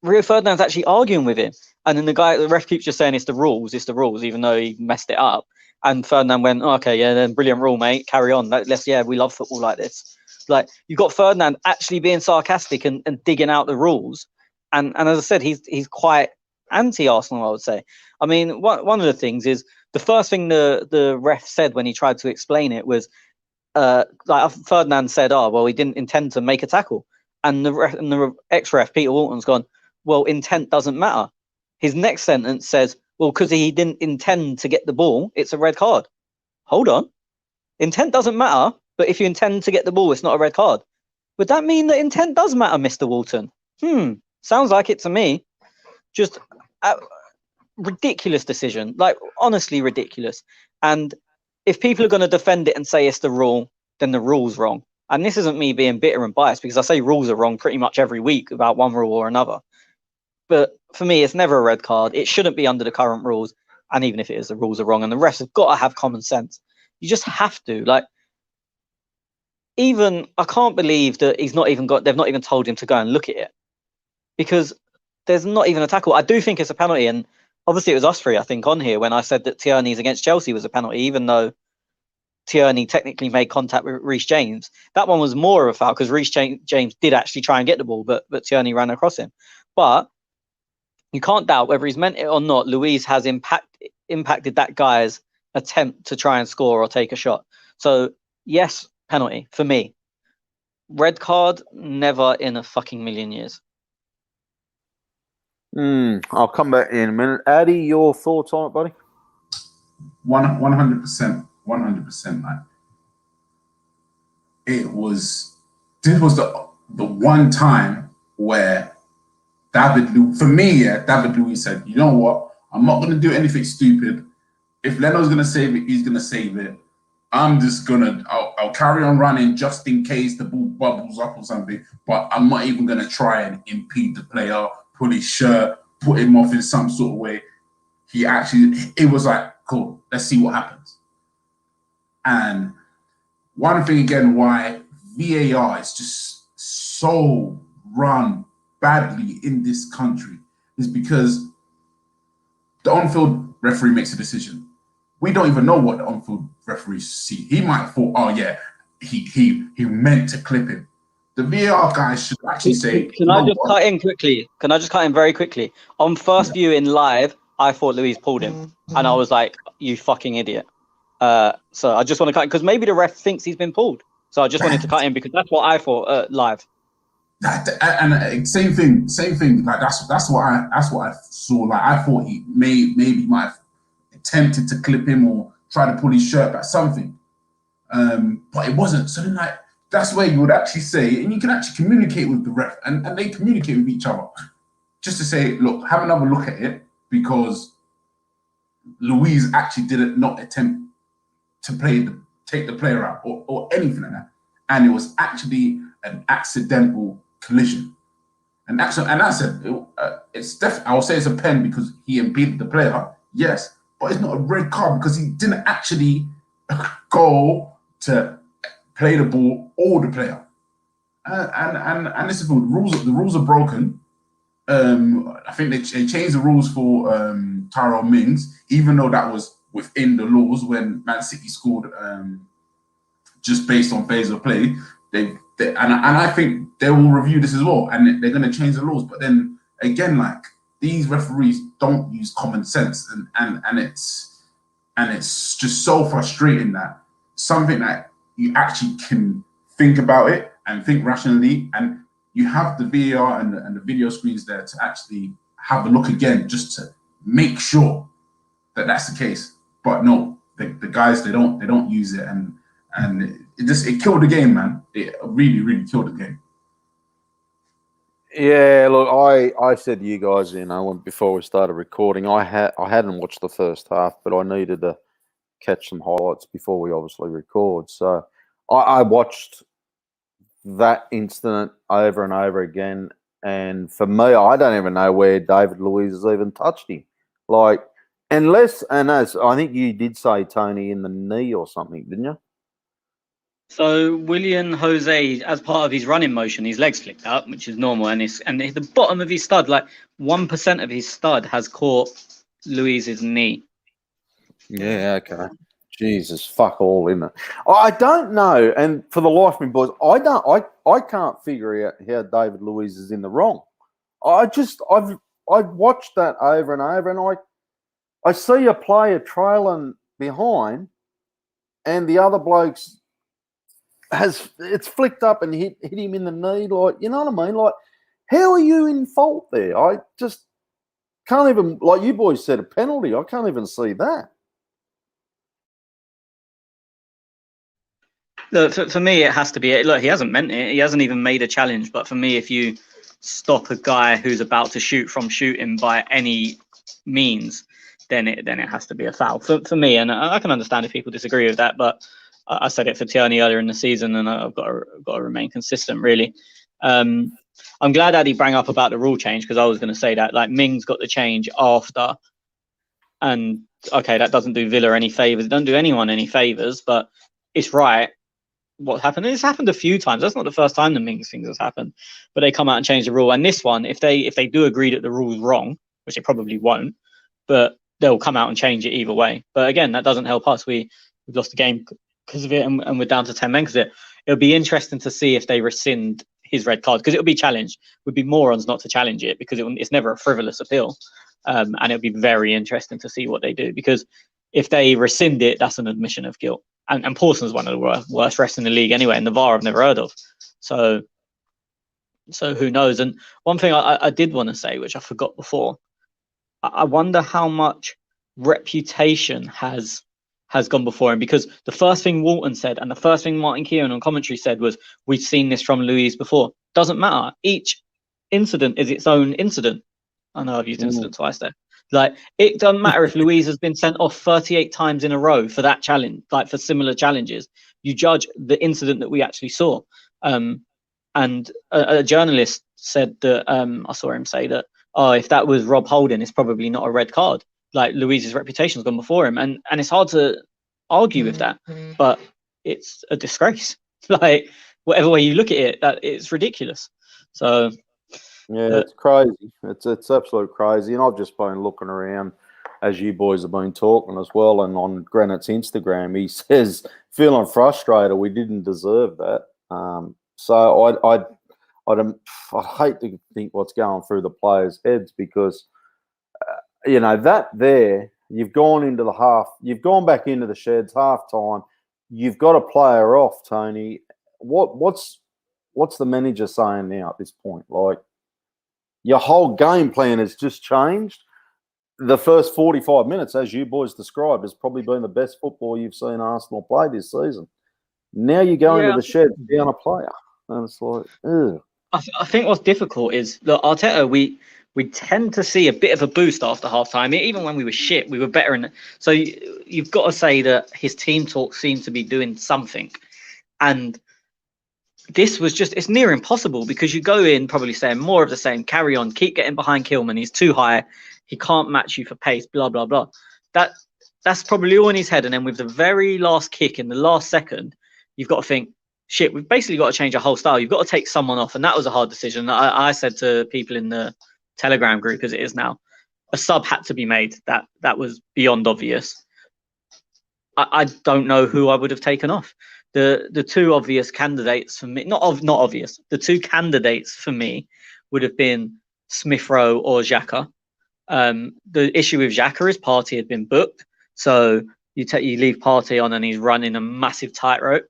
Rio Ferdinand's actually arguing with him. And then the ref keeps just saying it's the rules, even though he messed it up. And Ferdinand went, oh, okay, yeah, then brilliant rule, mate. Carry on. We love football like this. Like, you've got Ferdinand actually being sarcastic and digging out the rules. And as I said, he's quite anti-Arsenal, I would say. I mean, one of the things is the first thing the ref said when he tried to explain it was, Ferdinand said, oh, well, he didn't intend to make a tackle. And the ex-ref, Peter Walton's gone, well, intent doesn't matter. His next sentence says, well, because he didn't intend to get the ball, it's a red card. Hold on. Intent doesn't matter, but if you intend to get the ball, it's not a red card. Would that mean that intent does matter, Mr. Walton? Sounds like it to me. Just a ridiculous decision. Like, honestly ridiculous. And if people are going to defend it and say it's the rule, then the rule's wrong. And this isn't me being bitter and biased, because I say rules are wrong pretty much every week about one rule or another. But for me, it's never a red card. It shouldn't be under the current rules. And even if it is, the rules are wrong. And the refs have got to have common sense. You just have to. Like, even I can't believe that they've not even told him to go and look at it, because there's not even a tackle. I do think it's a penalty. And obviously it was us three, I think, on here when I said that Tierney's against Chelsea was a penalty, even though Tierney technically made contact with Reece James. That one was more of a foul because Reece James did actually try and get the ball, but Tierney ran across him. But you can't doubt, whether he's meant it or not, Luiz has impacted that guy's attempt to try and score or take a shot. So, yes, penalty for me. Red card, never in a fucking million years. I'll come back in a minute. Ade, your thoughts on it, buddy? 100%. 100%. Like, this was the one time where David Luiz said, you know what? I'm not going to do anything stupid. If Leno's going to save it, he's going to save it. I'm just going to, I'll carry on running just in case the ball bubbles up or something, but I'm not even going to try and impede the player, pull his shirt, put him off in some sort of way. It was like, cool, let's see what happens. And one thing again, why VAR is just so run badly in this country is because the on-field referee makes a decision. We don't even know what the on-field referees see. He might have thought, oh yeah, he meant to clip him. The VAR guys should actually say. Can I just cut in quickly? Can I just cut in very quickly? On first viewing live, I thought Luiz pulled him, and I was like, "You fucking idiot!" So I just want to cut in because maybe the ref thinks he's been pulled. So I just wanted to cut in because that's what I thought live. And same thing. Like that's what I saw. Like I thought he maybe might have attempted to clip him or try to pull his shirt back, something. But it wasn't. So then, like, that's where you would actually say, and you can actually communicate with the ref, and they communicate with each other, just to say, look, have another look at it, because Luiz actually did not attempt to take the player out or anything like that, and it was actually an accidental collision. And I said, it's definitely, I will say it's a pen because he impeded the player, yes, but it's not a red card because he didn't actually go to play the ball or the player. And this is the rules are broken. I think they changed the rules for Tyrone Mings, even though that was within the laws when Man City scored just based on phase of play. And I think they will review this as well, and they're going to change the laws. But then again, like, these referees don't use common sense, and it's just so frustrating that something that you actually can think about it and think rationally, and you have the VAR and the video screens there to actually have a look again, just to make sure that that's the case. But no, the guys, they don't use it, and it killed the game, man. It really, really killed the game. Yeah, look, I said to you guys, before we started recording, I hadn't watched the first half, but I needed to catch some highlights before we obviously record. So I watched that incident over and over again, and for me, I don't even know where David Luiz has even touched him. Like, as I think you did say, Tony, in the knee or something, didn't you? So William Jose, as part of his running motion, his legs flicked up, which is normal, and the bottom of his stud, like 1% of his stud, has caught Luiz's knee. Yeah, okay. Jesus, fuck all, isn't it? I don't know, and for the life of me, boys, I can't figure out how David Luiz is in the wrong. I've watched that over and over, and I see a player trailing behind, and the other blokes it's flicked up and hit him in the knee, like, you know what I mean? Like, how are you in fault there? I just can't even, like you boys said, a penalty. I can't even see that. Look, for me, it has to be. Look, he hasn't meant it. He hasn't even made a challenge. But for me, if you stop a guy who's about to shoot from shooting by any means, then it has to be a foul. For me, and I can understand if people disagree with that, but I said it for Tierney earlier in the season, and I've got to remain consistent, really. I'm glad Ade brought up about the rule change, because I was going to say that, like, Mings got the change after, and okay, that doesn't do Villa any favours. It doesn't do anyone any favours, but it's right. What happened? And it's happened a few times. That's not the first time the Mings things has happened, but they come out and change the rule. And this one, if they do agree that the rule's wrong, which they probably won't, but they'll come out and change it either way. But again, that doesn't help us. We've lost the game because of it, and we're down to 10 men because of it. It'll be interesting to see if they rescind his red card, because it'll be challenged. Would be morons not to challenge it, because it's never a frivolous appeal, and it'll be very interesting to see what they do, because if they rescind it, that's an admission of guilt. And Paulson's one of the worst refs in the league anyway, and the VAR I've never heard of. So who knows? And one thing I did want to say, which I forgot before, I wonder how much reputation has gone before him, because the first thing Walton said and the first thing Martin Keown on commentary said was, we've seen this from Luiz before. Doesn't matter. Each incident is its own incident. I know I've used incident twice there. Like, it doesn't matter if Luiz has been sent off 38 times in a row for that challenge, like for similar challenges. You judge the incident that we actually saw. And a journalist said that, I saw him say that, if that was Rob Holding, it's probably not a red card. Like, Luiz's reputation's gone before him. And it's hard to argue with that, but it's a disgrace. Like, whatever way you look at it, that it's ridiculous. So... yeah, it's crazy. It's absolute crazy. And I've just been looking around as you boys have been talking as well. And on Granite's Instagram, he says, feeling frustrated, we didn't deserve that. So I hate to think what's going through the players' heads, because, that there, you've gone into the half, you've gone back into the sheds half time. You've got a player off, Tony. What's the manager saying now at this point? Like, your whole game plan has just changed. The first 45 minutes, as you boys described, has probably been the best football you've seen Arsenal play this season. Now you go into the shed down a player. And it's like, ugh. I think what's difficult is, look, Arteta, we tend to see a bit of a boost after half-time. Even when we were shit, we were better. So you've got to say that his team talk seemed to be doing something. And this was just, it's near impossible, because you go in probably saying more of the same, carry on, keep getting behind Kilman. He's too high. He can't match you for pace, blah, blah, blah. That's probably all in his head. And then with the very last kick in the last second, you've got to think, shit, we've basically got to change our whole style. You've got to take someone off. And that was a hard decision. I said to people in the Telegram group, as it is now, a sub had to be made. That was beyond obvious. I don't know who I would have taken off. The two obvious candidates for me, not obvious, the two candidates for me would have been Smith Rowe or Xhaka. The issue with Xhaka is Partey had been booked, so you leave Partey on and he's running a massive tightrope.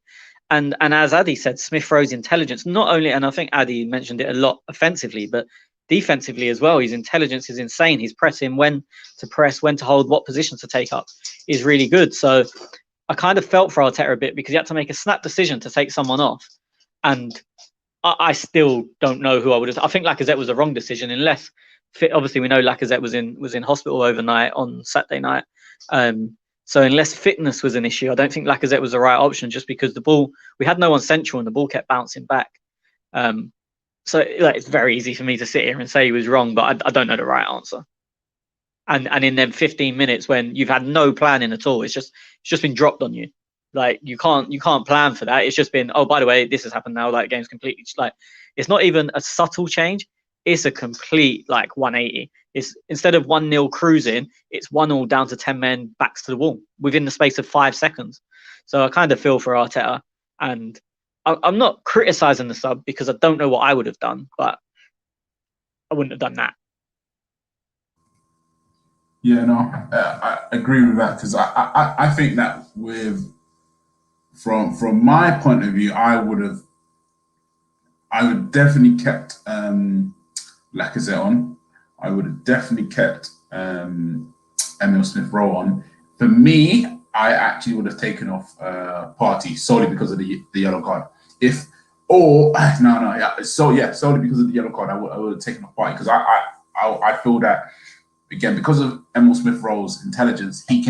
And as Ade said, Smith Rowe's intelligence, not only, and I think Ade mentioned it a lot offensively, but defensively as well, his intelligence is insane. He's pressing when to press, when to hold, what position to take up is really good. So I kind of felt for Arteta a bit, because he had to make a snap decision to take someone off. And I still don't know who I would have. I think Lacazette was a wrong decision, unless obviously we know Lacazette was in hospital overnight on Saturday night. So unless fitness was an issue, I don't think Lacazette was the right option. Just because the ball, we had no one central and the ball kept bouncing back. So it's very easy for me to sit here and say he was wrong, but I don't know the right answer. And in them 15 minutes when you've had no planning at all, it's just been dropped on you. Like you can't plan for that. It's just been, oh, by the way, this has happened now. Like game's completely it's not even a subtle change. It's a complete 180. It's instead of 1-0 cruising, it's 1-1 down to 10 men, backs to the wall within the space of 5 seconds. So I kind of feel for Arteta, and I'm not criticizing the sub because I don't know what I would have done, but I wouldn't have done that. Yeah, no, I agree with that because I think that from my point of view, I would definitely kept Lacazette on. I would have definitely kept Emile Smith-Rowe on. For me, I actually would have taken off Partey solely because of the yellow card. Solely because of the yellow card, I would have taken off Partey because I feel that again because of Emile Smith-Rowe's intelligence, he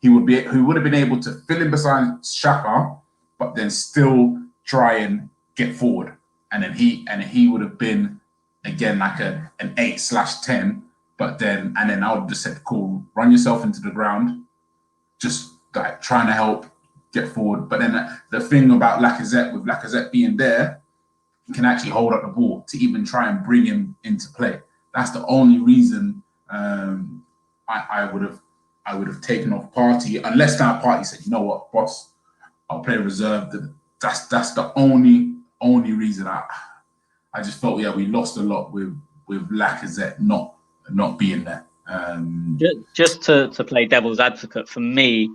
would have been able to fill in beside Xhaka, but then still try and get forward, and then he would have been again like an 8/10, but then I would have just said, cool, run yourself into the ground, just like trying to help get forward. But then the thing about Lacazette, with Lacazette being there, he can actually hold up the ball to even try and bring him into play. That's the only reason I would have taken off Partey, unless that Partey said, you know what, boss, I'll play reserve. That's the only reason I just felt we lost a lot with Lacazette not being there. Just to play devil's advocate, for me,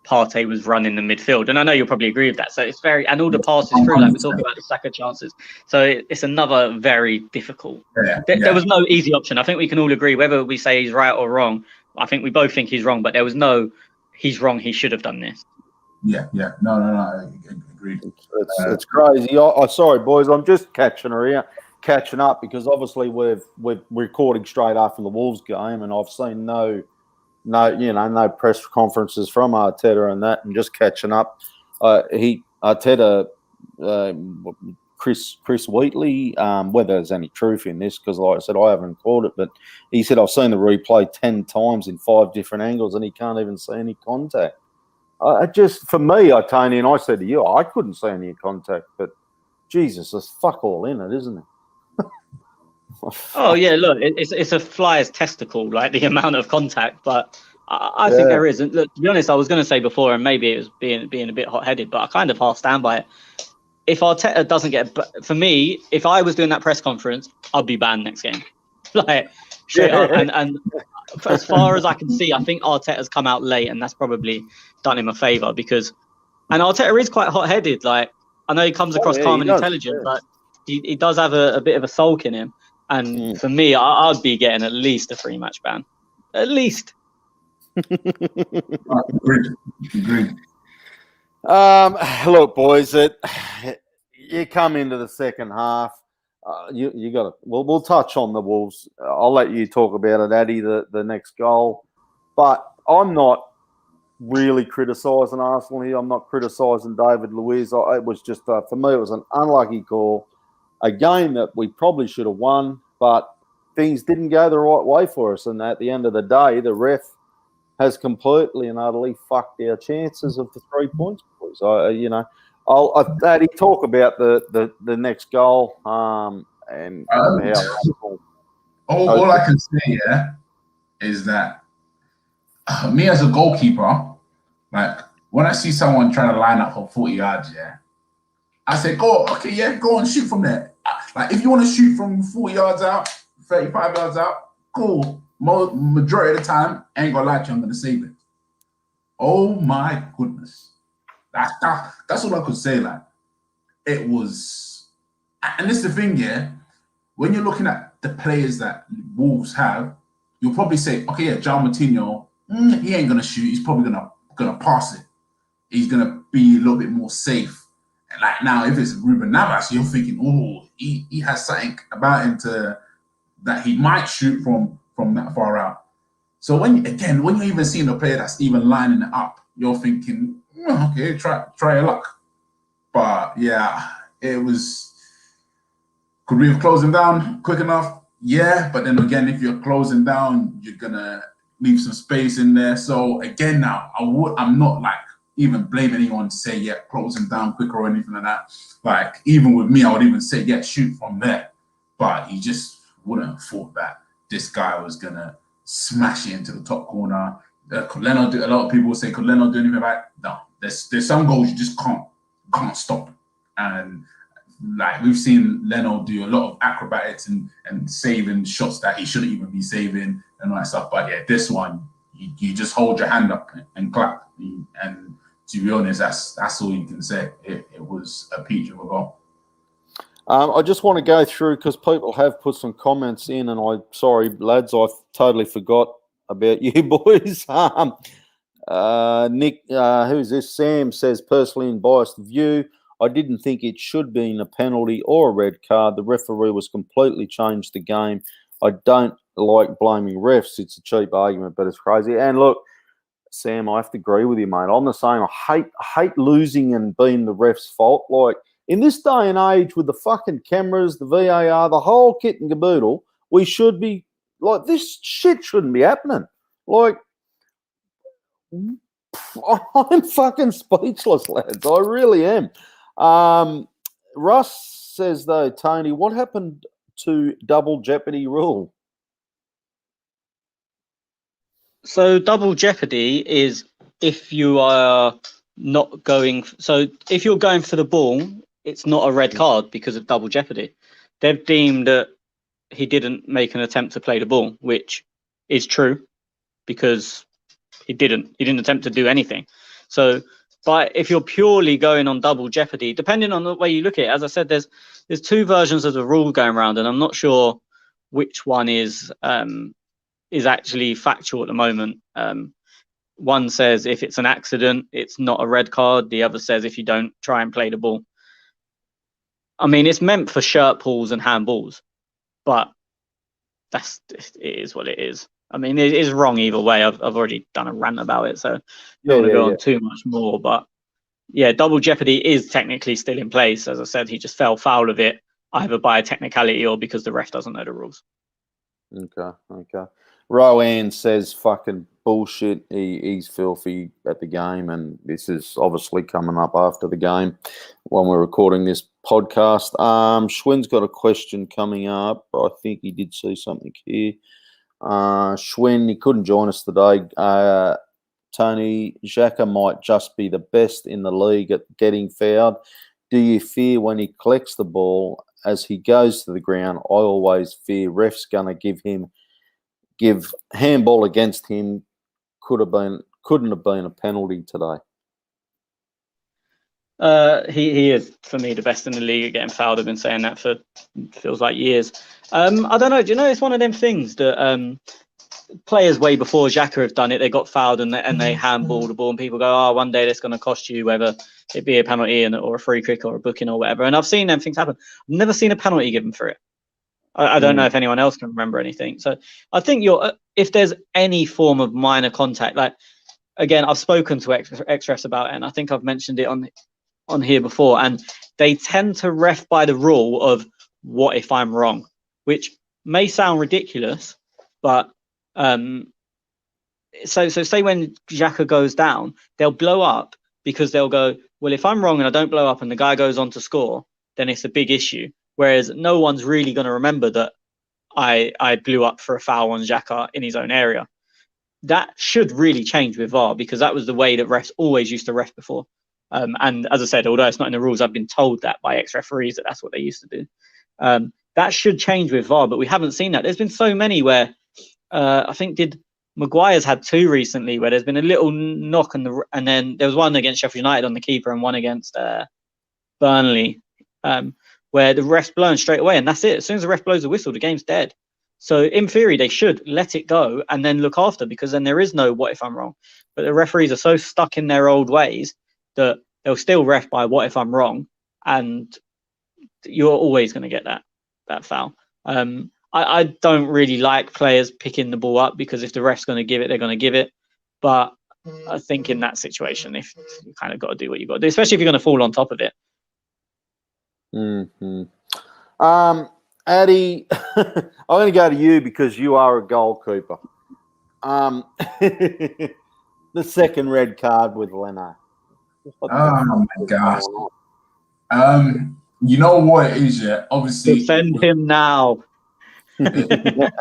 Partey was running the midfield, and I know you'll probably agree with that. So it's and all the passes through, like we're talking about the Saka chances. So it's another very difficult. There was no easy option. I think we can all agree, whether we say he's right or wrong. I think we both think he's wrong, but there was no, he's wrong, he should have done this. No, I agreed. It's crazy. Sorry, boys, I'm just catching up because obviously we're recording straight after the Wolves game, and I've seen no press conferences from Arteta and that, and just catching up. Arteta, Chris Wheatley, whether there's any truth in this, because like I said, I haven't called it, but he said I've seen the replay 10 times in 5 different angles, and he can't even see any contact. For me, Tony, and I said to you, I couldn't see any contact, but Jesus, there's fuck all in it, isn't it? Oh yeah, look, it's a flyer's testicle, like the amount of contact, but I think there is. And look, to be honest, I was going to say before, and maybe it was being a bit hot-headed, but I kind of half stand by it. If Arteta doesn't for me, if I was doing that press conference, I'd be banned next game, like straight up. And as far as I can see, I think Arteta's come out late, and that's probably done him a favour because, and Arteta is quite hot-headed. Like I know he comes across calm and intelligent, but he does have a bit of a sulk in him. And for me, I'd be getting at least a 3-match ban, at least. Agreed. Look, boys, you come into the second half. You got to. We'll touch on the Wolves. I'll let you talk about it, Ade, the next goal. But I'm not really criticising Arsenal here. I'm not criticising David Luiz. It was just for me, it was an unlucky call. A game that we probably should have won, but things didn't go the right way for us. And at the end of the day, the ref has completely and utterly fucked our chances of the 3 points, boys. I'll Ade, talk about the next goal and how. All I can say, is that me as a goalkeeper, like when I see someone trying to line up for 40 yards, I say, go and shoot from there. Like if you want to shoot from 40 yards out, 35 yards out, cool. Majority of the time, I ain't gonna lie to you, I'm gonna save it. Oh my goodness. That's all I could say. Like it was, and this is the thing, when you're looking at the players that Wolves have, you'll probably say, okay, João Moutinho, he ain't gonna shoot, he's probably gonna pass it. He's gonna be a little bit more safe. Like now, if it's Ruben Navas, you're thinking, oh, he has something about him that he might shoot from that far out. So when you're even seeing a player that's even lining it up, you're thinking, okay, try your luck. But yeah, it was. Could we have closed him down quick enough? Yeah, but then again, if you're closing down, you're gonna leave some space in there. So again, now I'm not like even blame anyone to say, yeah, close him down quicker or anything like that. Like, even with me, I would even say, yeah, shoot from there. But he just wouldn't have thought that this guy was going to smash it into the top corner. Could Leno do? A lot of people say, could Leno do anything about it? No. There's some goals you just can't stop. And like, we've seen Leno do a lot of acrobatics and saving shots that he shouldn't even be saving and all that stuff. But yeah, this one, you just hold your hand up and clap. And to be honest, that's all you can say. It was a peach of a goal. I just want to go through because people have put some comments in, and sorry, lads, I totally forgot about you boys. Nick, who's this? Sam says, personally, in biased view, I didn't think it should be a penalty or a red card. The referee was completely changed the game. I don't like blaming refs. It's a cheap argument, but it's crazy. And look, Sam, I have to agree with you, mate. I'm the same. I hate losing and being the ref's fault. Like, in this day and age with the fucking cameras, the VAR, the whole kit and caboodle, we should be, like, this shit shouldn't be happening. Like, I'm fucking speechless, lads. I really am. Russ says, though, Tony, what happened to double jeopardy rule? So double jeopardy is if you are not going. So if you're going for the ball, it's not a red card because of double jeopardy. They've deemed that he didn't make an attempt to play the ball, which is true because he didn't attempt to do anything. So, but if you're purely going on double jeopardy, depending on the way you look at it, as I said, there's two versions of the rule going around, and I'm not sure which one is actually factual at the moment. One says if it's an accident, it's not a red card. The other says if you don't try and play the ball. I mean, it's meant for shirt pulls and handballs, but it is what it is. I mean, it is wrong either way. I've already done a rant about it, so I don't want to go on too much more. But yeah, double jeopardy is technically still in place. As I said, he just fell foul of it either by a technicality or because the ref doesn't know the rules. Okay. Rowan says fucking bullshit. He's filthy at the game, and this is obviously coming up after the game when we're recording this podcast. Schwinn's got a question coming up. I think he did see something here. Schwinn, he couldn't join us today. Tony, Xhaka might just be the best in the league at getting fouled. Do you fear when he collects the ball as he goes to the ground? I always fear ref's going to give handball against him. Couldn't have been a penalty today. He is, for me, the best in the league at getting fouled. I've been saying that for feels like years. I don't know. Do you know, it's one of them things that players way before Xhaka have done it. They got fouled and they handball the ball, and people go, "Oh, one day that's going to cost you, whether it be a penalty or a free kick or a booking or whatever." And I've seen them things happen. I've never seen a penalty given for it. I don't know if anyone else can remember anything. So I think if there's any form of minor contact, like, again, I've spoken to ex-refs about it, and I think I've mentioned it on here before, and they tend to ref by the rule of what if I'm wrong, which may sound ridiculous, but so say when Xhaka goes down, they'll blow up because they'll go, well, if I'm wrong and I don't blow up and the guy goes on to score, then it's a big issue. Whereas no one's really going to remember that I blew up for a foul on Xhaka in his own area. That should really change with VAR, because that was the way that refs always used to ref before. And as I said, although it's not in the rules, I've been told that by ex-referees that that's what they used to do. That should change with VAR, but we haven't seen that. There's been so many where I think Maguire's had two recently where there's been a little knock and then there was one against Sheffield United on the keeper and one against Burnley, where the ref's blown straight away, and that's it. As soon as the ref blows the whistle, the game's dead. So in theory, they should let it go and then look after, because then there is no what if I'm wrong. But the referees are so stuck in their old ways that they'll still ref by what if I'm wrong, and you're always going to get that foul. I don't really like players picking the ball up, because if the ref's going to give it, they're going to give it. But I think in that situation, if you kind of got to do what you got to do, especially if you're going to fall on top of it. Mm-hmm. Ade, I'm going to go to you because you are a goalkeeper. The second red card with Leno. Oh my gosh. You know what it is, yeah? Obviously, Defend him now. it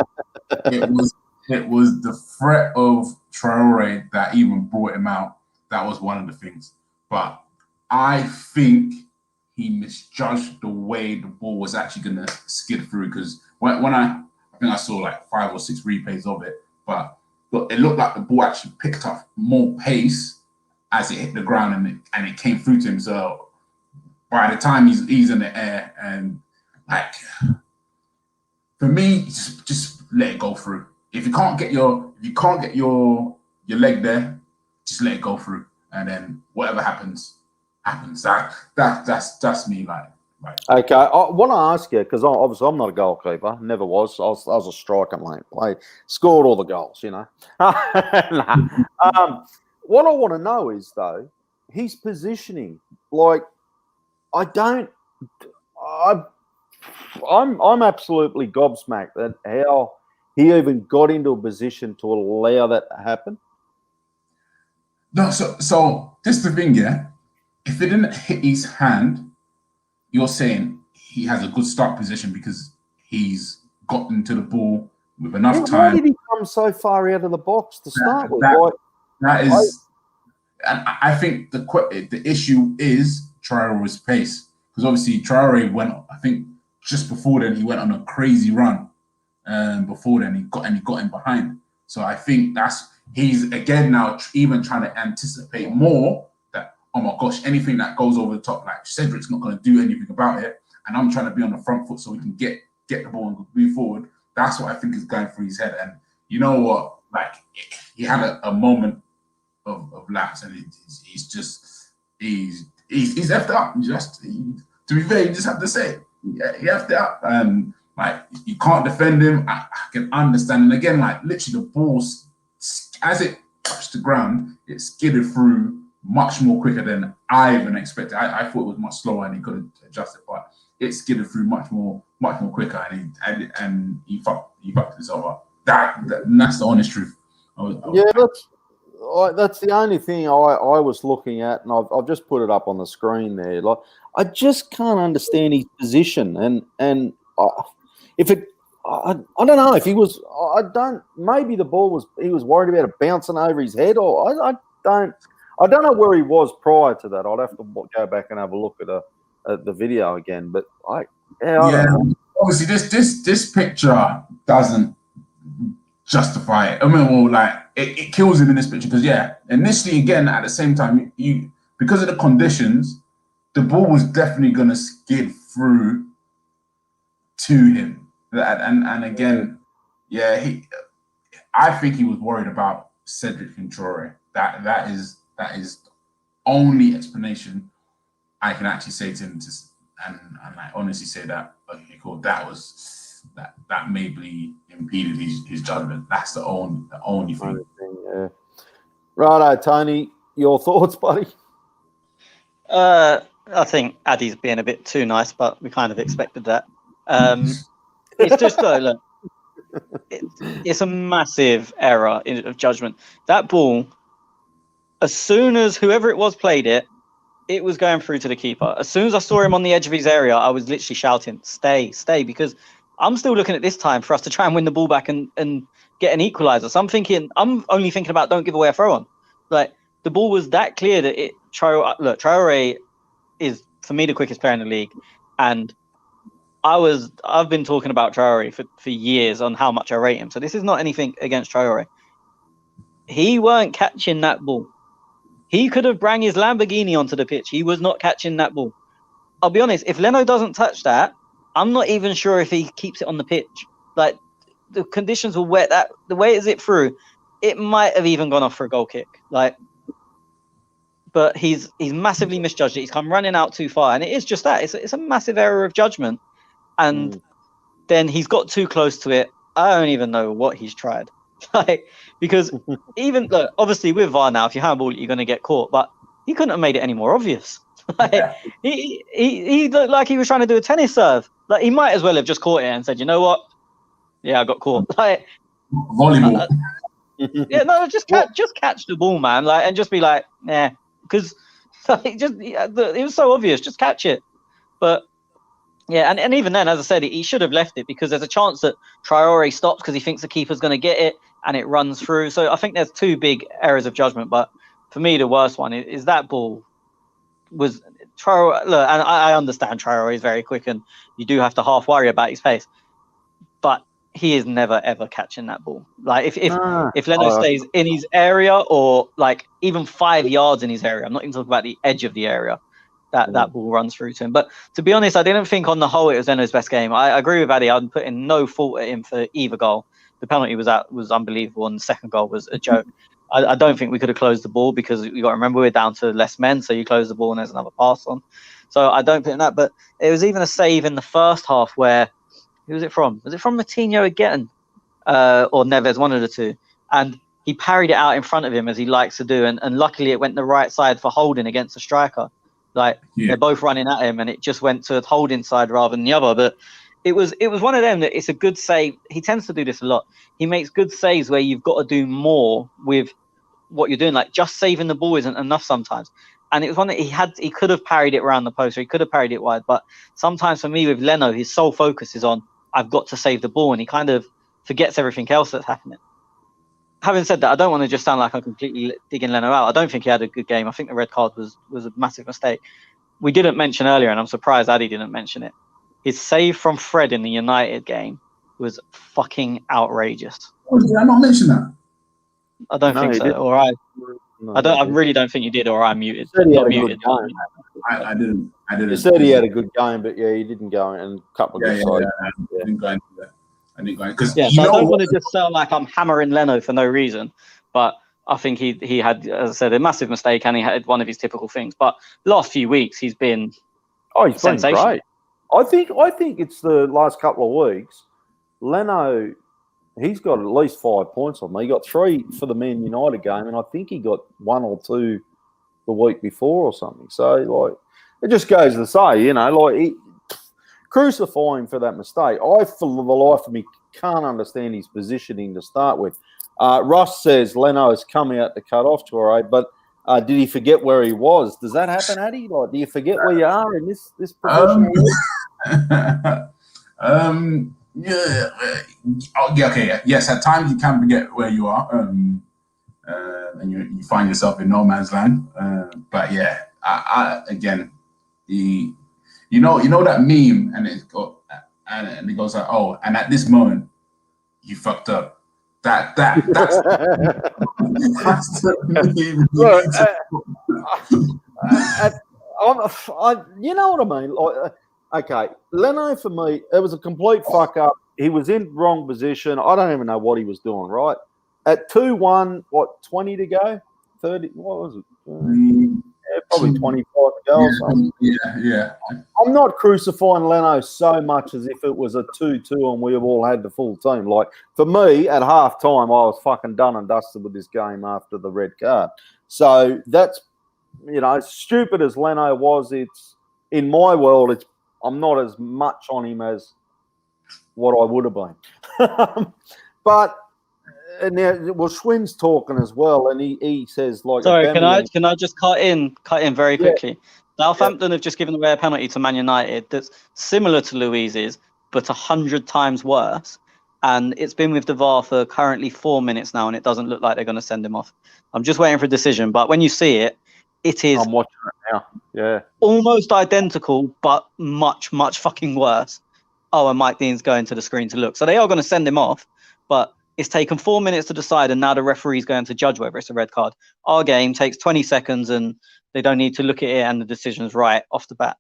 was the threat of Traore that even brought him out. That was one of the things. But I think he misjudged the way the ball was actually going to skid through, because when I think I saw like 5 or 6 replays of it, but it looked like the ball actually picked up more pace as it hit the ground, and it came through to him. So by the time he's in the air, and like, for me, just let it go through. If you can't get your leg there, just let it go through, and then whatever happens. That's me. Like. Okay, I want to ask you, because obviously I'm not a goalkeeper, never was. I was a striker, mate. Scored all the goals, you know. What I want to know is, though, his positioning. Like, I'm absolutely gobsmacked at how he even got into a position to allow that to happen. No, so this is the thing, yeah. If it didn't hit his hand, you're saying he has a good start position because he's gotten to the ball with enough time. Why did he come so far out of the box to start with? That is, and I think the issue is Traore's pace, because obviously Traore went. I think just before then he went on a crazy run, before then he got him behind. So I think he's again now even trying to anticipate more. Oh my gosh, anything that goes over the top, like Cedric's not going to do anything about it, and I'm trying to be on the front foot so we can get the ball and move forward. That's what I think is going through his head. And you know what? Like, he had a moment of lapse, and he's effed up. To be fair, you just have to say it. He effed up. Like, you can't defend him. I can understand. And again, like, literally the ball, as it touched the ground, it skidded through much more quicker than I even expected. I thought it was much slower and he could have adjusted, but it skidded through much more quicker, and he fucked himself up. That's the honest truth. That's the only thing I was looking at, and I've just put it up on the screen there. Like, I just can't understand his position, and if it. I don't know if he was. Maybe the ball he was worried about it bouncing over his head, or I don't know where he was prior to that. I'd have to go back and have a look at the video again. But I don't know. Obviously this picture doesn't justify it. I mean, well, like it kills him in this picture, because initially, again, at the same time, because of the conditions, the ball was definitely going to skid through to him. And again, I think he was worried about Cedric and Traore. That is the only explanation I can actually say to him, and I honestly say that, okay, cool, that maybe impeded his judgment. That's the only thing. Yeah. Righto, Tony, your thoughts, buddy? I think Ade's being a bit too nice, but we kind of expected that. It's just look, it's a massive error of judgment. That ball, as soon as whoever it was played it, it was going through to the keeper. As soon as I saw him on the edge of his area, I was literally shouting, stay, because I'm still looking at this time for us to try and win the ball back and get an equaliser. So I'm only thinking about don't give away a throw on. Like, the ball was that clear that Traore is, for me, the quickest player in the league. And I've been talking about Traore for years on how much I rate him. So this is not anything against Traore. He weren't catching that ball. He could have brought his Lamborghini onto the pitch. He was not catching that ball. I'll be honest, if Leno doesn't touch that, I'm not even sure if he keeps it on the pitch. Like, the conditions were wet. The way it zipped through, it might have even gone off for a goal kick. Like, but he's massively misjudged it. He's come running out too far, and it is just that. It's a massive error of judgment, and then he's got too close to it. I don't even know what he's tried, like, because even look, obviously with VAR now, if you handball it, you're going to get caught, but he couldn't have made it any more obvious. Like, he looked like he was trying to do a tennis serve. Like, he might as well have just caught it and said, you know what? Yeah, I got caught. Like, volleyball. Yeah, no, just catch the ball, man. Like, and just be like, nah, because it was so obvious. Just catch it. But yeah, and even then, as I said, he should have left it, because there's a chance that Traore stops because he thinks the keeper's going to get it and it runs through. So I think there's two big errors of judgment. But for me, the worst one is that ball was Traore. Look, and I understand Traore is very quick, and you do have to half worry about his pace, but he is never ever catching that ball. Like if Leno stays in his area, or like even 5 yards in his area, I'm not even talking about the edge of the area, that ball runs through to him. But to be honest, I didn't think on the whole it was Leno's best game. I agree with Ade. I'm putting no fault at him for either goal. The penalty was unbelievable, and the second goal was a joke. I don't think we could have closed the ball, because you got to remember we're down to less men, so you close the ball and there's another pass on. So I don't put in that. But it was even a save in the first half where, who was it from? Was it from Moutinho again, or Neves, one of the two? And he parried it out in front of him, as he likes to do, and luckily it went the right side for Holding against the striker. Like, they're both running at him, and it just went to Holding side rather than the other. But it was one of them that it's a good save. He tends to do this a lot. He makes good saves where you've got to do more with what you're doing. Like, just saving the ball isn't enough sometimes. And it was one that he could have parried it around the post, or he could have parried it wide. But sometimes for me with Leno, his sole focus is on, I've got to save the ball, and he kind of forgets everything else that's happening. Having said that, I don't want to just sound like I'm completely digging Leno out. I don't think he had a good game. I think the red card was a massive mistake. We didn't mention earlier, and I'm surprised Ade didn't mention it, his save from Fred in the United game was fucking outrageous. Oh, did I not mention that? I don't think so. Didn't. Or I No, I really don't think you did, or I muted. He Not had a muted. good game. I didn't. He said he had a good game, but yeah, he didn't go in a couple of good sides. I didn't go into that. I didn't go in because So I don't want to just sound like I'm hammering Leno for no reason, but I think he had, as I said, a massive mistake, and he had one of his typical things. But last few weeks he's been he's been great. I think it's the last couple of weeks. Leno, he's got at least 5 points on me. He got 3 for the Man United game, and I think he got 1 or 2 the week before or something. So, like, it just goes to say, crucify him for that mistake. I, for the life of me, can't understand his positioning to start with. Russ says Leno is coming out to cut off to all right, but did he forget where he was? Does that happen, Ade? Like, do you forget where you are in this professional Yes, at times you can forget where you are, and you find yourself in no man's land. But yeah, I again, you know that meme, and it goes like, oh, and at this moment, you fucked up. That's the meme. Look, you know what I mean? Like, okay, Leno, for me, it was a complete fuck up. He was in wrong position. I don't even know what he was doing, right? At 2-1, 20 to go? 30, what was it? Probably 25 to go or something. Yeah. I'm not crucifying Leno so much as if it was a 2-2 and we all had the full team. Like, for me, at half time, I was fucking done and dusted with this game after the red card. So that's, as stupid as Leno was, it's, in my world, I'm not as much on him as what I would have been. But and now, Schwinn's talking as well, and he says, like, sorry, can I just cut in very quickly? Southampton have just given away a penalty to Man United that's similar to Luiz's, but 100 times worse. And it's been with the VAR for currently 4 minutes now, and it doesn't look like they're going to send him off. I'm just waiting for a decision, but when you see it, it is. I'm watching it now. Yeah, almost identical, but much, much fucking worse. Oh, and Mike Dean's going to the screen to look. So they are going to send him off, but it's taken 4 minutes to decide, and now the referee's going to judge whether it's a red card. Our game takes 20 seconds, and they don't need to look at it, and the decision's right off the bat.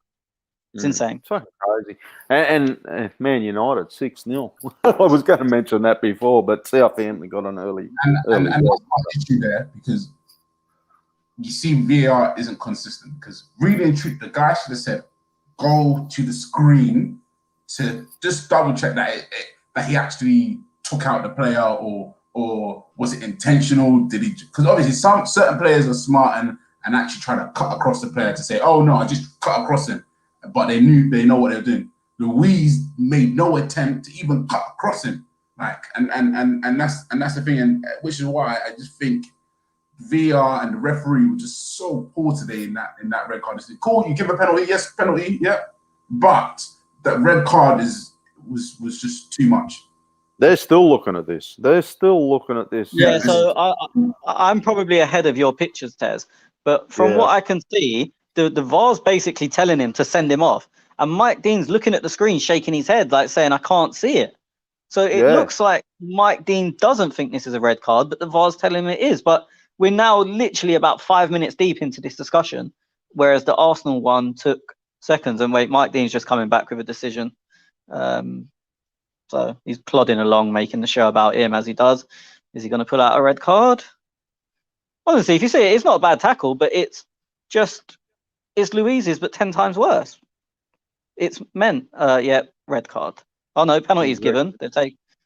It's insane. It's fucking crazy. And Man United, 6-0. I was going to mention that before, but Southampton got an early. And that's my issue there, because you see VAR isn't consistent because really and truly, the guy should have said, go to the screen to just double check that that he actually took out the player or was it intentional? Did he? Because obviously certain players are smart and actually try to cut across the player to say, oh no, I just cut across him. But they know what they were doing. Luiz made no attempt to even cut across him. Like and that's the thing, and which is why I just think VR and the referee were just so poor today in that red card. It's like, cool, you give a penalty, yes, penalty, yeah. But that red card was just too much. They're still looking at this. Yeah, so I'm probably ahead of your pictures, Tez. But from what I can see, the VAR's basically telling him to send him off. And Mike Dean's looking at the screen, shaking his head, like saying, I can't see it. So it looks like Mike Dean doesn't think this is a red card, but the VAR's telling him it is. But we're now literally about 5 minutes deep into this discussion, whereas the Arsenal one took seconds. And Mike Dean's just coming back with a decision. So he's plodding along, making the show about him as he does. Is he going to pull out a red card? Honestly, if you see it, it's not a bad tackle, but it's Luiz's, but 10 times worse. It's meant, red card. Oh no, penalty's given.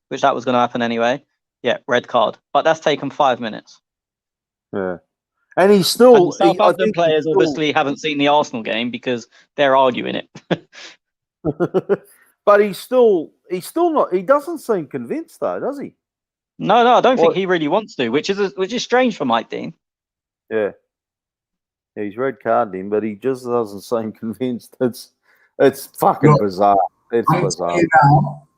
Which that was going to happen anyway. Yeah, red card. But that's taken 5 minutes. Yeah. And he's still... And Southampton players obviously haven't seen the Arsenal game because they're arguing it. But he's still not... He doesn't seem convinced though, does he? No, I don't think he really wants to, which is strange for Mike Dean. Yeah. He's red carded him, but he just doesn't seem convinced. It's fucking bizarre. It's bizarre. Now,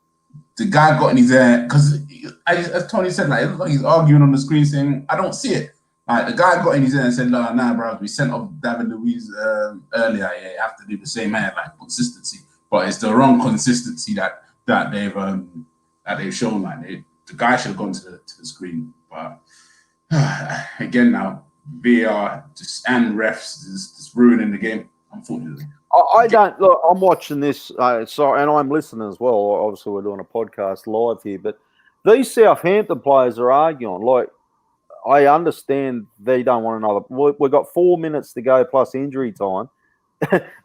the guy got in his air because, as Tony said, like it looks like he's arguing on the screen saying, "I don't see it." Like the guy got in his ear and said, "Nah, bro, we sent off David Luiz earlier. Yeah, you have to do the same hair, like consistency." But it's the wrong consistency that they've shown. Like the guy should have gone to the screen. But again, now VAR and refs is ruining the game, unfortunately. I don't look. I'm watching this. Sorry, and I'm listening as well. Obviously, we're doing a podcast live here, but these Southampton players are arguing. Like, I understand they don't want another. We've got 4 minutes to go plus injury time.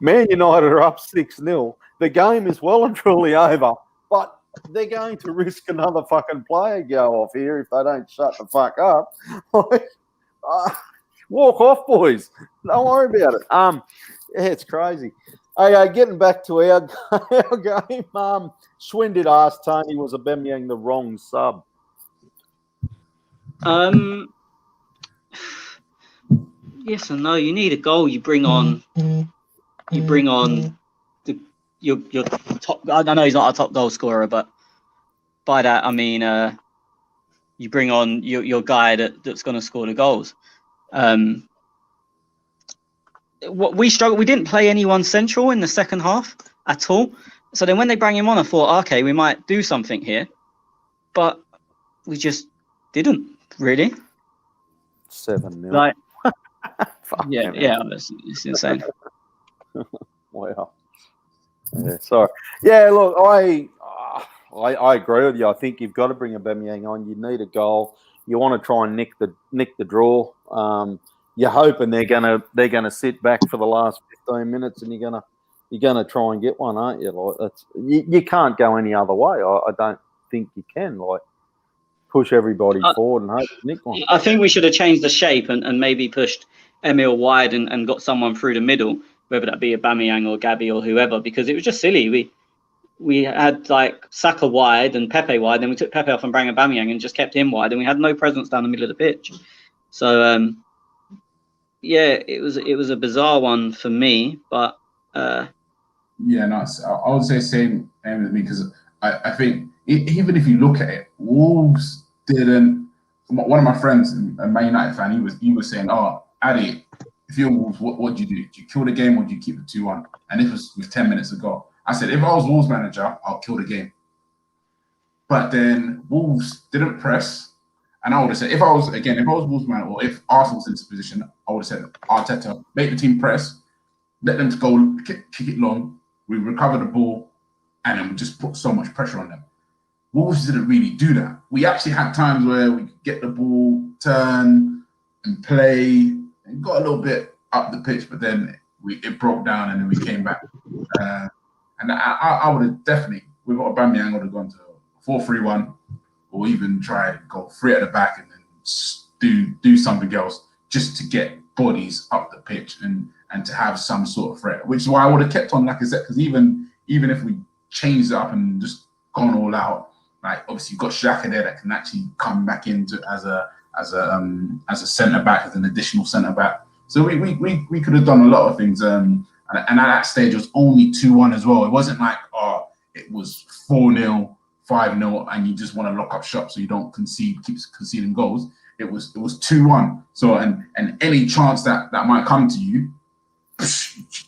Man United are up 6-0. The game is well and truly over, but they're going to risk another fucking player go off here if they don't shut the fuck up. Walk off, boys. Don't worry about it. Yeah, it's crazy. Hey, getting back to our game. Schwinn did ask Tony, was Aubameyang the wrong sub? Yes and no. You need a goal. You bring on your top. I know he's not a top goal scorer, but by that I mean you bring on your guy that's going to score the goals. What we struggled, we didn't play anyone central in the second half at all. So then when they bring him on, I thought, okay, we might do something here, but we just didn't really. 7-0. Like, yeah, it's insane. Wow. Yeah, sorry. Yeah, look, I agree with you. I think you've got to bring Aubameyang on. You need a goal. You want to try and nick the draw. You're hoping they're gonna sit back for the last 15 minutes, and you're gonna try and get one, aren't you? Like you can't go any other way. I don't think you can. Like push everybody forward and hope to nick one. I think we should have changed the shape and maybe pushed Emil wide and got someone through the middle, whether that be Aubameyang or Gabby or whoever, because it was just silly. We had like Saka wide and Pepe wide, then we took Pepe off and brought Aubameyang and just kept him wide, and we had no presence down the middle of the pitch. So yeah, it was a bizarre one for me, but I would say same with me, because I think even if you look at it, Wolves didn't. One of my friends, a Man United fan, he was saying, "Oh, Ade, if you're Wolves, what do you do? Do you kill the game or do you keep it 2-1?" And this was with 10 minutes ago. I said, if I was Wolves manager, I'll kill the game. But then Wolves didn't press, and I would have said, if I was Wolves manager, or if Arsenal's in this position, I would have said, Arteta, make the team press, let them go kick it long, we recover the ball, and then we just put so much pressure on them. Wolves didn't really do that. We actually had times where we could get the ball, turn, and play, it got a little bit up the pitch, but then it broke down and then we came back. And I would have definitely, with Aubameyang, would have gone to 4-3-1, or even try to go 3 at the back and then do something else just to get bodies up the pitch and to have some sort of threat. Which is why I would have kept on Lacazette, because even if we changed it up and just gone all out, like obviously you've got Xhaka there that can actually come back into as a centre back, as an additional centre back. So we could have done a lot of things. And at that stage, it was only 2-1 as well. It wasn't like, it was 4-0, 5-0, and you just want to lock up shop so you don't keep conceding goals. It was 2-1. So and any chance that might come to you,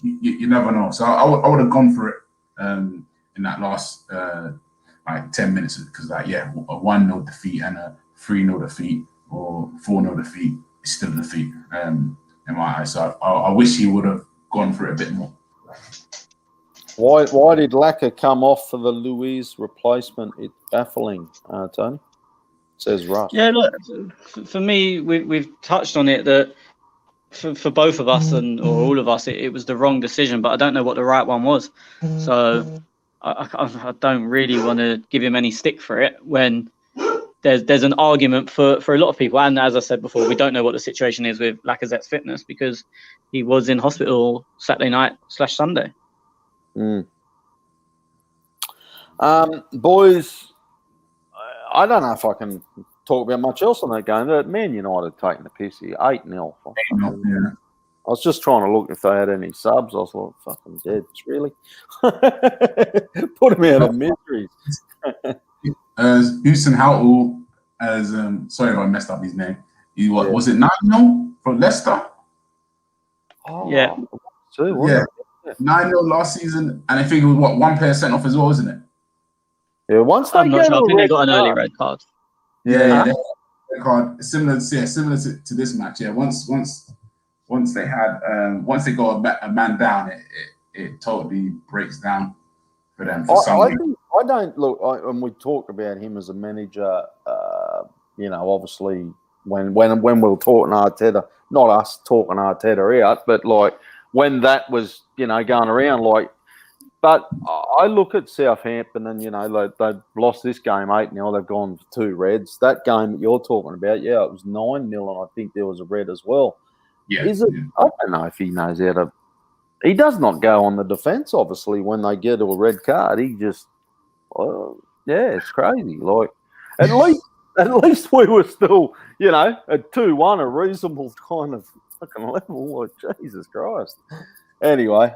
you never know. So I would have gone for it in that last 10 minutes, because a 1-0 defeat and a 3-0 defeat or 4-0 defeat is still a defeat in my eyes. So I wish he would have gone for it a bit more. Why did Lacazette come off for the Luiz replacement? It's baffling, Tony. Says Russ. Yeah, look, for me, we've touched on it that for both of us or all of us, it was the wrong decision, but I don't know what the right one was. So I don't really want to give him any stick for it when there's an argument for a lot of people. And as I said before, we don't know what the situation is with Lacazette's fitness because he was in hospital Saturday night / Sunday. Boys, I don't know if I can talk about much else on that game. Man United taking the piss here, 8-0. Yeah. I was just trying to look if they had any subs. I was like, fucking dead. Really? Put them out of miseries. Houston Houghton, sorry if I messed up his name. Was it 9-0 from Leicester? Oh, yeah. 9-0 last season, and I think it was one player sent off as well, isn't it? Yeah, once they I'm not sure. I think they got an early red card. Yeah, red card similar to this match. Yeah, once they had once they got a man down, it totally breaks down for them. I don't look. And we talk about him as a manager. Obviously when we're talking Arteta, not us talking Arteta out, but like when that was going around, like. But I look at Southampton and, they've lost this game 8-0. They've gone for 2 reds. That game that you're talking about, it was 9-0, and I think there was a red as well. Yeah. I don't know if he knows how to – he does not go on the defence, obviously, when they get a red card. He just it's crazy. Like, at least we were still, at 2-1, a reasonable kind of fucking level. Like, Jesus Christ. Anyway,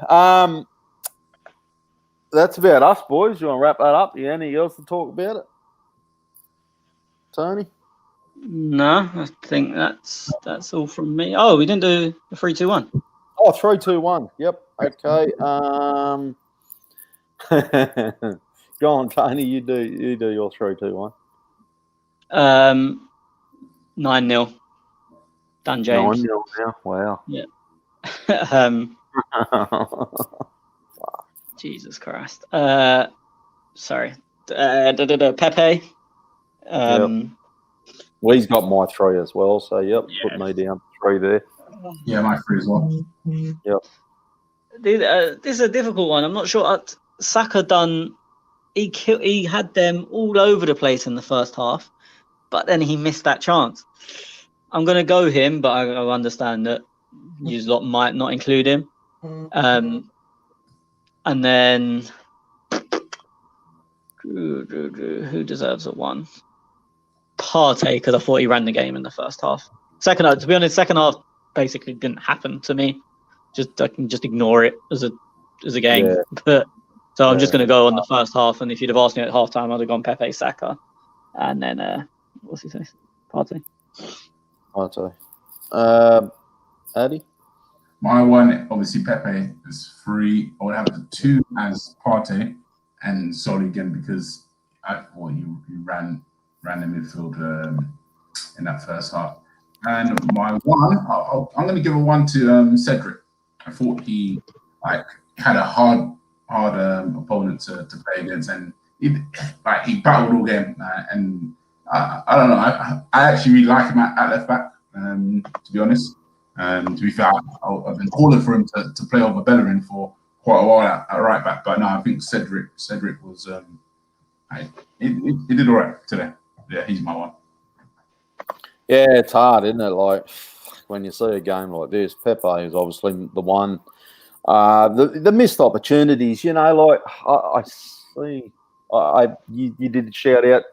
that's about us, boys. You want to wrap that up? You anything else to talk about it? Tony? No, I think that's all from me. Oh, we didn't do a 3-2-1. Oh, 3-2-1. Yep. Okay. Go on, Tony. You do your 3-2-1. 9-0. Done, James. 9-0 now. Wow. Yeah. Jesus Christ. Sorry. Pepe. Well, he's got my 3 as well, so put me down 3 there. Yeah, my 3 as well. Yep. This is a difficult one. I'm not sure. Saka done. He had them all over the place in the first half, but then he missed that chance. I'm going to go him, but I understand that you lot might not include him. And then who deserves a 1? Partey, because I thought he ran the game in the first half. Second half basically didn't happen to me. I can just ignore it as a game. Yeah. But so I'm just going to go on the first half. And if you'd have asked me at halftime, I'd have gone Pepe, Saka, and then what's his name? Partey. Ade? My 1, obviously, Pepe is 3. I would have the 2 as Partey and Solly again because I thought you ran the midfield in that first half. And my 1, I'm going to give a 1 to Cedric. I thought he had a hard opponent to play against, and he battled all game. And I don't know. I actually really like him at left back. To be honest. To be fair, I've been calling for him to play over Bellerin for quite a while at right back, but no, I think Cedric was he did all right today. Yeah, he's my one. Yeah, it's hard, isn't it? Like when you see a game like this, Pepe is obviously the one. The missed opportunities, like I see. You did shout out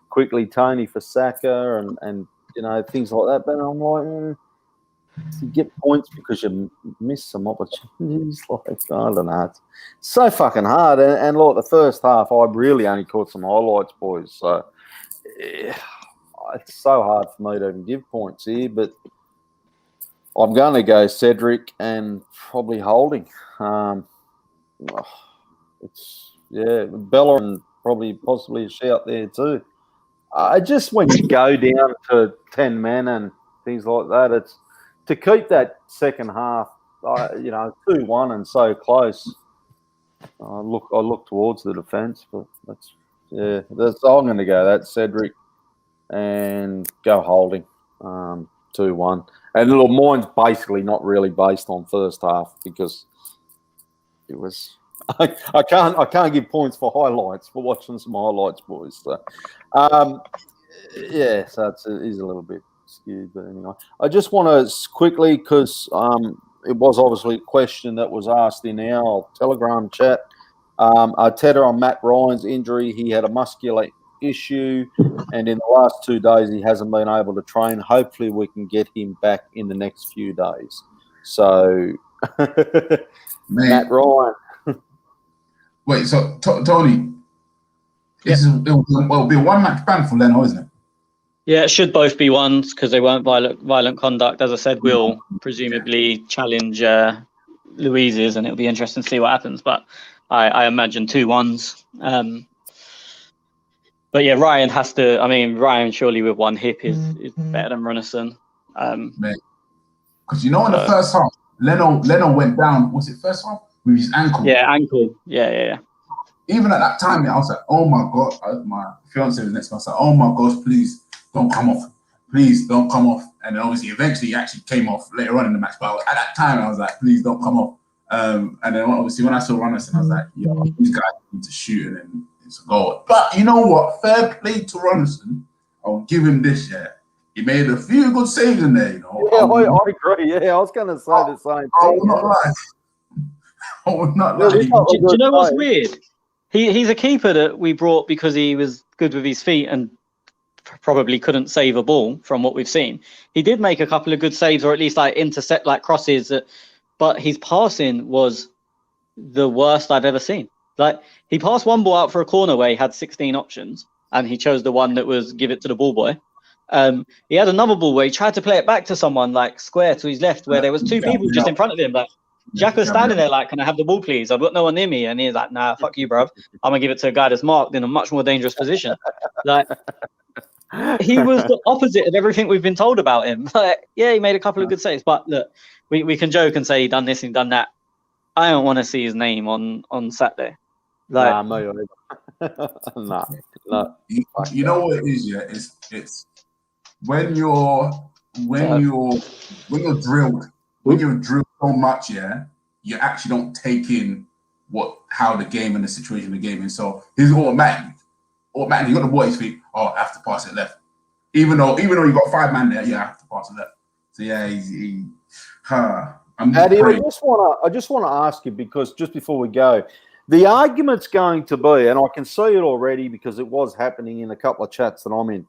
quickly, Tony, for Saka and things like that, but I'm like, you get points because you miss some opportunities. Like I don't know, it's so fucking hard. And like the first half, I really only caught some highlights, boys. So yeah, it's so hard for me to even give points here, but I'm going to go Cedric and probably Holding. Bella and probably possibly a shout there too. Just when you go down to 10 men and things like that, it's to keep that second half, 2-1 and so close. I look towards the defence, but I'm going to go that Cedric and go Holding 2-1. And look, mine's basically not really based on first half because it was. I can't give points for highlights for watching some highlights, boys. So, so it is a little bit skewed, but anyway, I just want to quickly because it was obviously a question that was asked in our Telegram chat. Arteta on Matt Ryan's injury, he had a muscular issue, and in the last 2 days he hasn't been able to train. Hopefully, we can get him back in the next few days. So, Matt Ryan. Wait, so Tony, it'll be a one-match ban for Leno, isn't it? Yeah, it should both be ones because they weren't violent conduct. As I said, we'll presumably challenge Luiz's, and it'll be interesting to see what happens. But I imagine 2-1s. But yeah, Ryan has to. I mean, Ryan surely with one hip is better than Runnison. Because in the first half, Leno went down. Was it first half? With his ankle. Yeah, ankle. Yeah. Even at that time, I was like, oh my God. My fiance was next to me. I was like, oh my gosh, please don't come off. Please don't come off. And then obviously, eventually, he actually came off later on in the match. But at that time, I was like, please don't come off. And then obviously, when I saw Runnison, I was like, yo, these guys need to shoot and then it's a goal. But you know what? Fair play to Runnison. I'll give him this, yeah. He made a few good saves in there, Yeah, I agree. Yeah, I was going to say the same thing. I will not lie. Do you know what's weird? He's a keeper that we brought because he was good with his feet and probably couldn't save a ball from what we've seen. He did make a couple of good saves, or at least like intercept like crosses, but his passing was the worst I've ever seen. Like he passed one ball out for a corner where he had 16 options and he chose the one that was give it to the ball boy. He had another ball where he tried to play it back to someone like square to his left where there was two people just in front of him. Like Jack was standing there like, can I have the ball, please? I've got no one near me. And he's like, nah, fuck you, bruv. I'm going to give it to a guy that's marked in a much more dangerous position. Like, he was the opposite of everything we've been told about him. Like, yeah, he made a couple of good saves. But look, we can joke and say he done this and done that. I don't want to see his name on Saturday. Like, no. You know what it is, yeah? It's when you're drilled so much, yeah, you actually don't take in how the game and the situation of the game is. So he's automatic. You got the ball at his feet. Oh, I have to pass it left. Even though you got 5 man there, yeah, I have to pass it left. So yeah, Ade, I just want to ask you, because just before we go, the argument's going to be, and I can see it already because it was happening in a couple of chats that I'm in.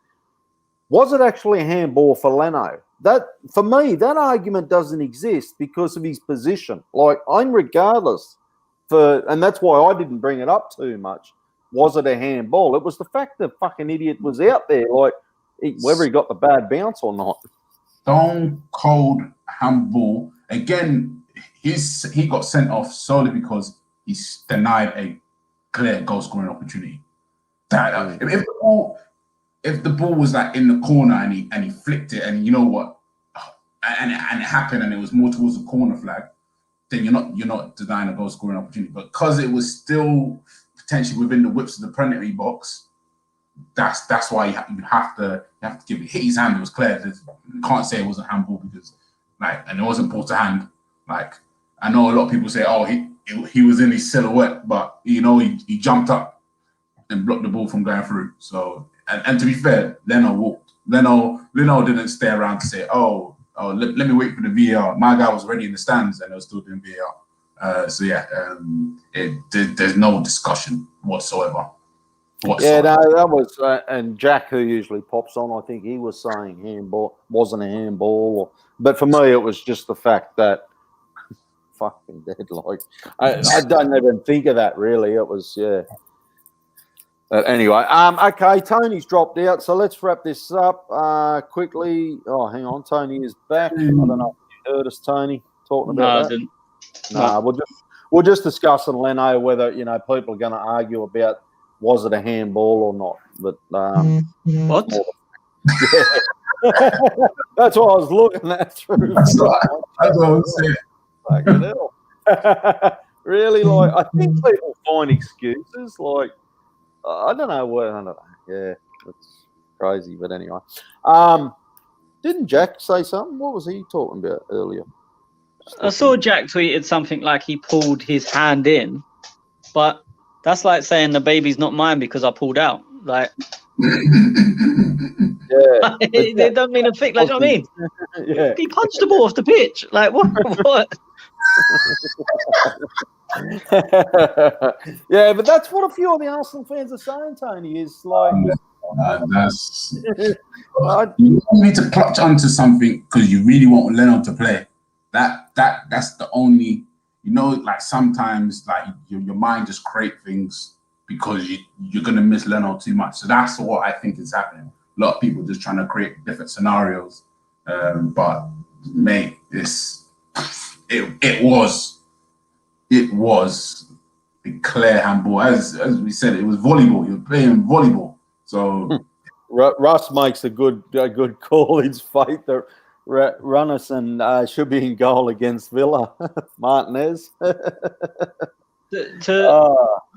Was it actually a handball for Leno? That, for me, that argument doesn't exist because of his position. Like, I'm regardless and that's why I didn't bring it up too much. Was it a handball? It was the fact that fucking idiot was out there, like, whether he got the bad bounce or not. Stone cold handball. Again, he got sent off solely because he's denied a clear goal scoring opportunity. If the ball was like in the corner and he flicked it, and you know what, and it happened and it was more towards the corner flag, then you're not denying a goal scoring opportunity. But because it was still potentially within the whips of the penalty box, that's why you have to give it. Hit his hand, it was clear. You can't say it was a handball because like, and it wasn't ball to hand. Like, I know a lot of people say, oh, he was in his silhouette, but you know, he jumped up and blocked the ball from going through. So, and to be fair, Leno walked. Leno didn't stay around to say, let me wait for the VAR. My guy was already in the stands and they were still doing VAR. There's no discussion whatsoever. Yeah, no, that was, and Jack, who usually pops on, I think he was saying handball wasn't a handball. But for me, it was just the fact that fucking dead. Like, I don't even think of that really. It was, yeah. But anyway, okay, Tony's dropped out, so let's wrap this up quickly. Oh, hang on, Tony is back. I don't know if you heard us, Tony, talking about that. I didn't. No, we're just discussing, Leno, whether people are going to argue about was it a handball or not. But What? That's what I was looking at through. That's what I was saying. Fucking hell. Really, like, I think people find excuses. Like, I don't know. Yeah, it's crazy. But anyway, didn't Jack say something? What was he talking about earlier? I saw Jack tweeted something like he pulled his hand in, but that's like saying the baby's not mine because I pulled out. Like, yeah, they don't mean a thing. Like, you know what I mean? Yeah, He punched the ball off the pitch. Like, what? Yeah, but that's what a few of the Arsenal fans are saying, Tony, is like... That's... You need to clutch onto something because you really want Leno to play. That's the only... like sometimes like your mind just create things because you're going to miss Leno too much. So that's what I think is happening. A lot of people just trying to create different scenarios. But, mate, it was a clear handball. As we said, it was volleyball. You're playing volleyball. So Russ makes a good call. It's fate that Runnison should be in goal against Villa. Martinez.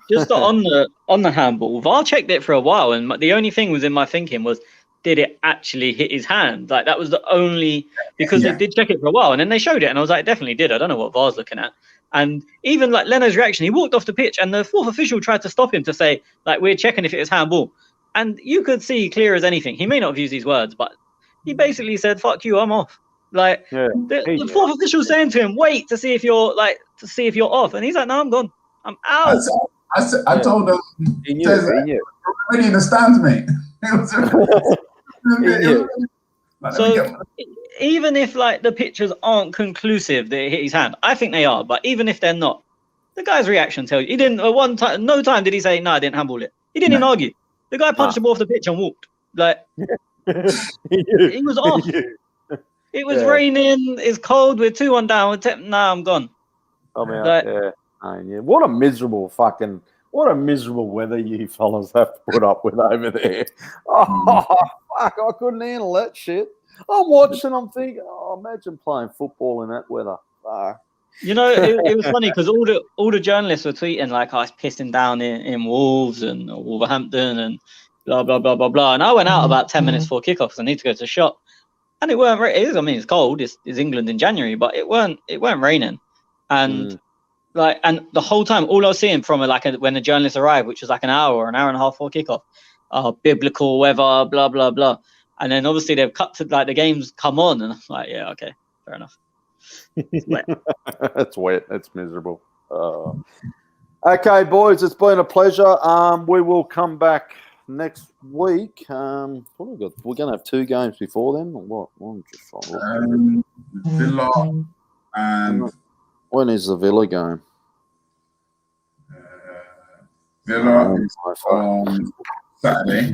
Just on the handball, VAR checked it for a while, and the only thing was in my thinking was, did it actually hit his hand? Like, that was the only, because they did check it for a while, and then they showed it, and I was like, it definitely did. I don't know what VAR's looking at. And even like Leno's reaction, he walked off the pitch, and the fourth official tried to stop him to say, like, we're checking if it was handball. And you could see clear as anything. He may not have used these words, but he basically said, "Fuck you, I'm off." Like, the fourth official saying to him, "Wait to see if you're off," and he's like, "No, I'm gone. I'm out." I told him, he knew. Already in the stands, mate. So even if like the pictures aren't conclusive that it hit his hand, I think they are. But even if they're not, the guy's reaction tells you. He didn't no time did he say, "No, I didn't handball it." He didn't even argue. The guy punched the ball off the pitch and walked. Like, he was off. It was raining. It's cold. We're 2-1 down. Nah, I'm gone. What a miserable weather you fellas have to put up with over there. Oh, fuck, I couldn't handle that shit. I'm watching, I'm thinking, imagine playing football in that weather. Fuck. It was funny because all the journalists were tweeting like, "I was pissing down in Wolves and Wolverhampton and blah blah blah blah blah." And I went out about 10 minutes before kickoff because I need to go to the shop, and it weren't. It's cold. It's England in January, but it weren't raining, and and the whole time, all I was seeing from when the journalists arrived, which was like an hour or an hour and a half before kickoff, biblical weather, blah blah blah, and then obviously they've cut to like the games come on, and I'm like, yeah, okay, fair enough. It's wet. It's wet. It's miserable. Okay, boys, it's been a pleasure. We will come back next week. What have we got? We're going to have 2 games before then, or what? I'm just trying to Villa and when is the Villa game? Villa on Saturday.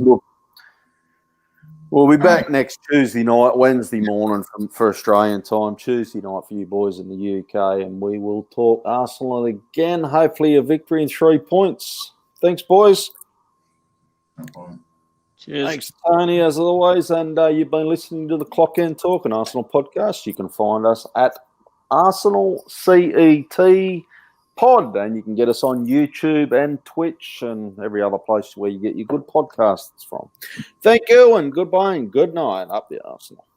We'll be back next Tuesday night, Wednesday morning for Australian time, Tuesday night for you boys in the UK, and we will talk Arsenal again. Hopefully a victory in 3 points. Thanks, boys. No problem. Cheers. Thanks, Tony, as always. And you've been listening to the Clock End Talk, an Arsenal podcast. You can find us at Arsenal CET Pod, and you can get us on YouTube and Twitch and every other place where you get your good podcasts from. Thank you, and goodbye and good night. Up the Arsenal.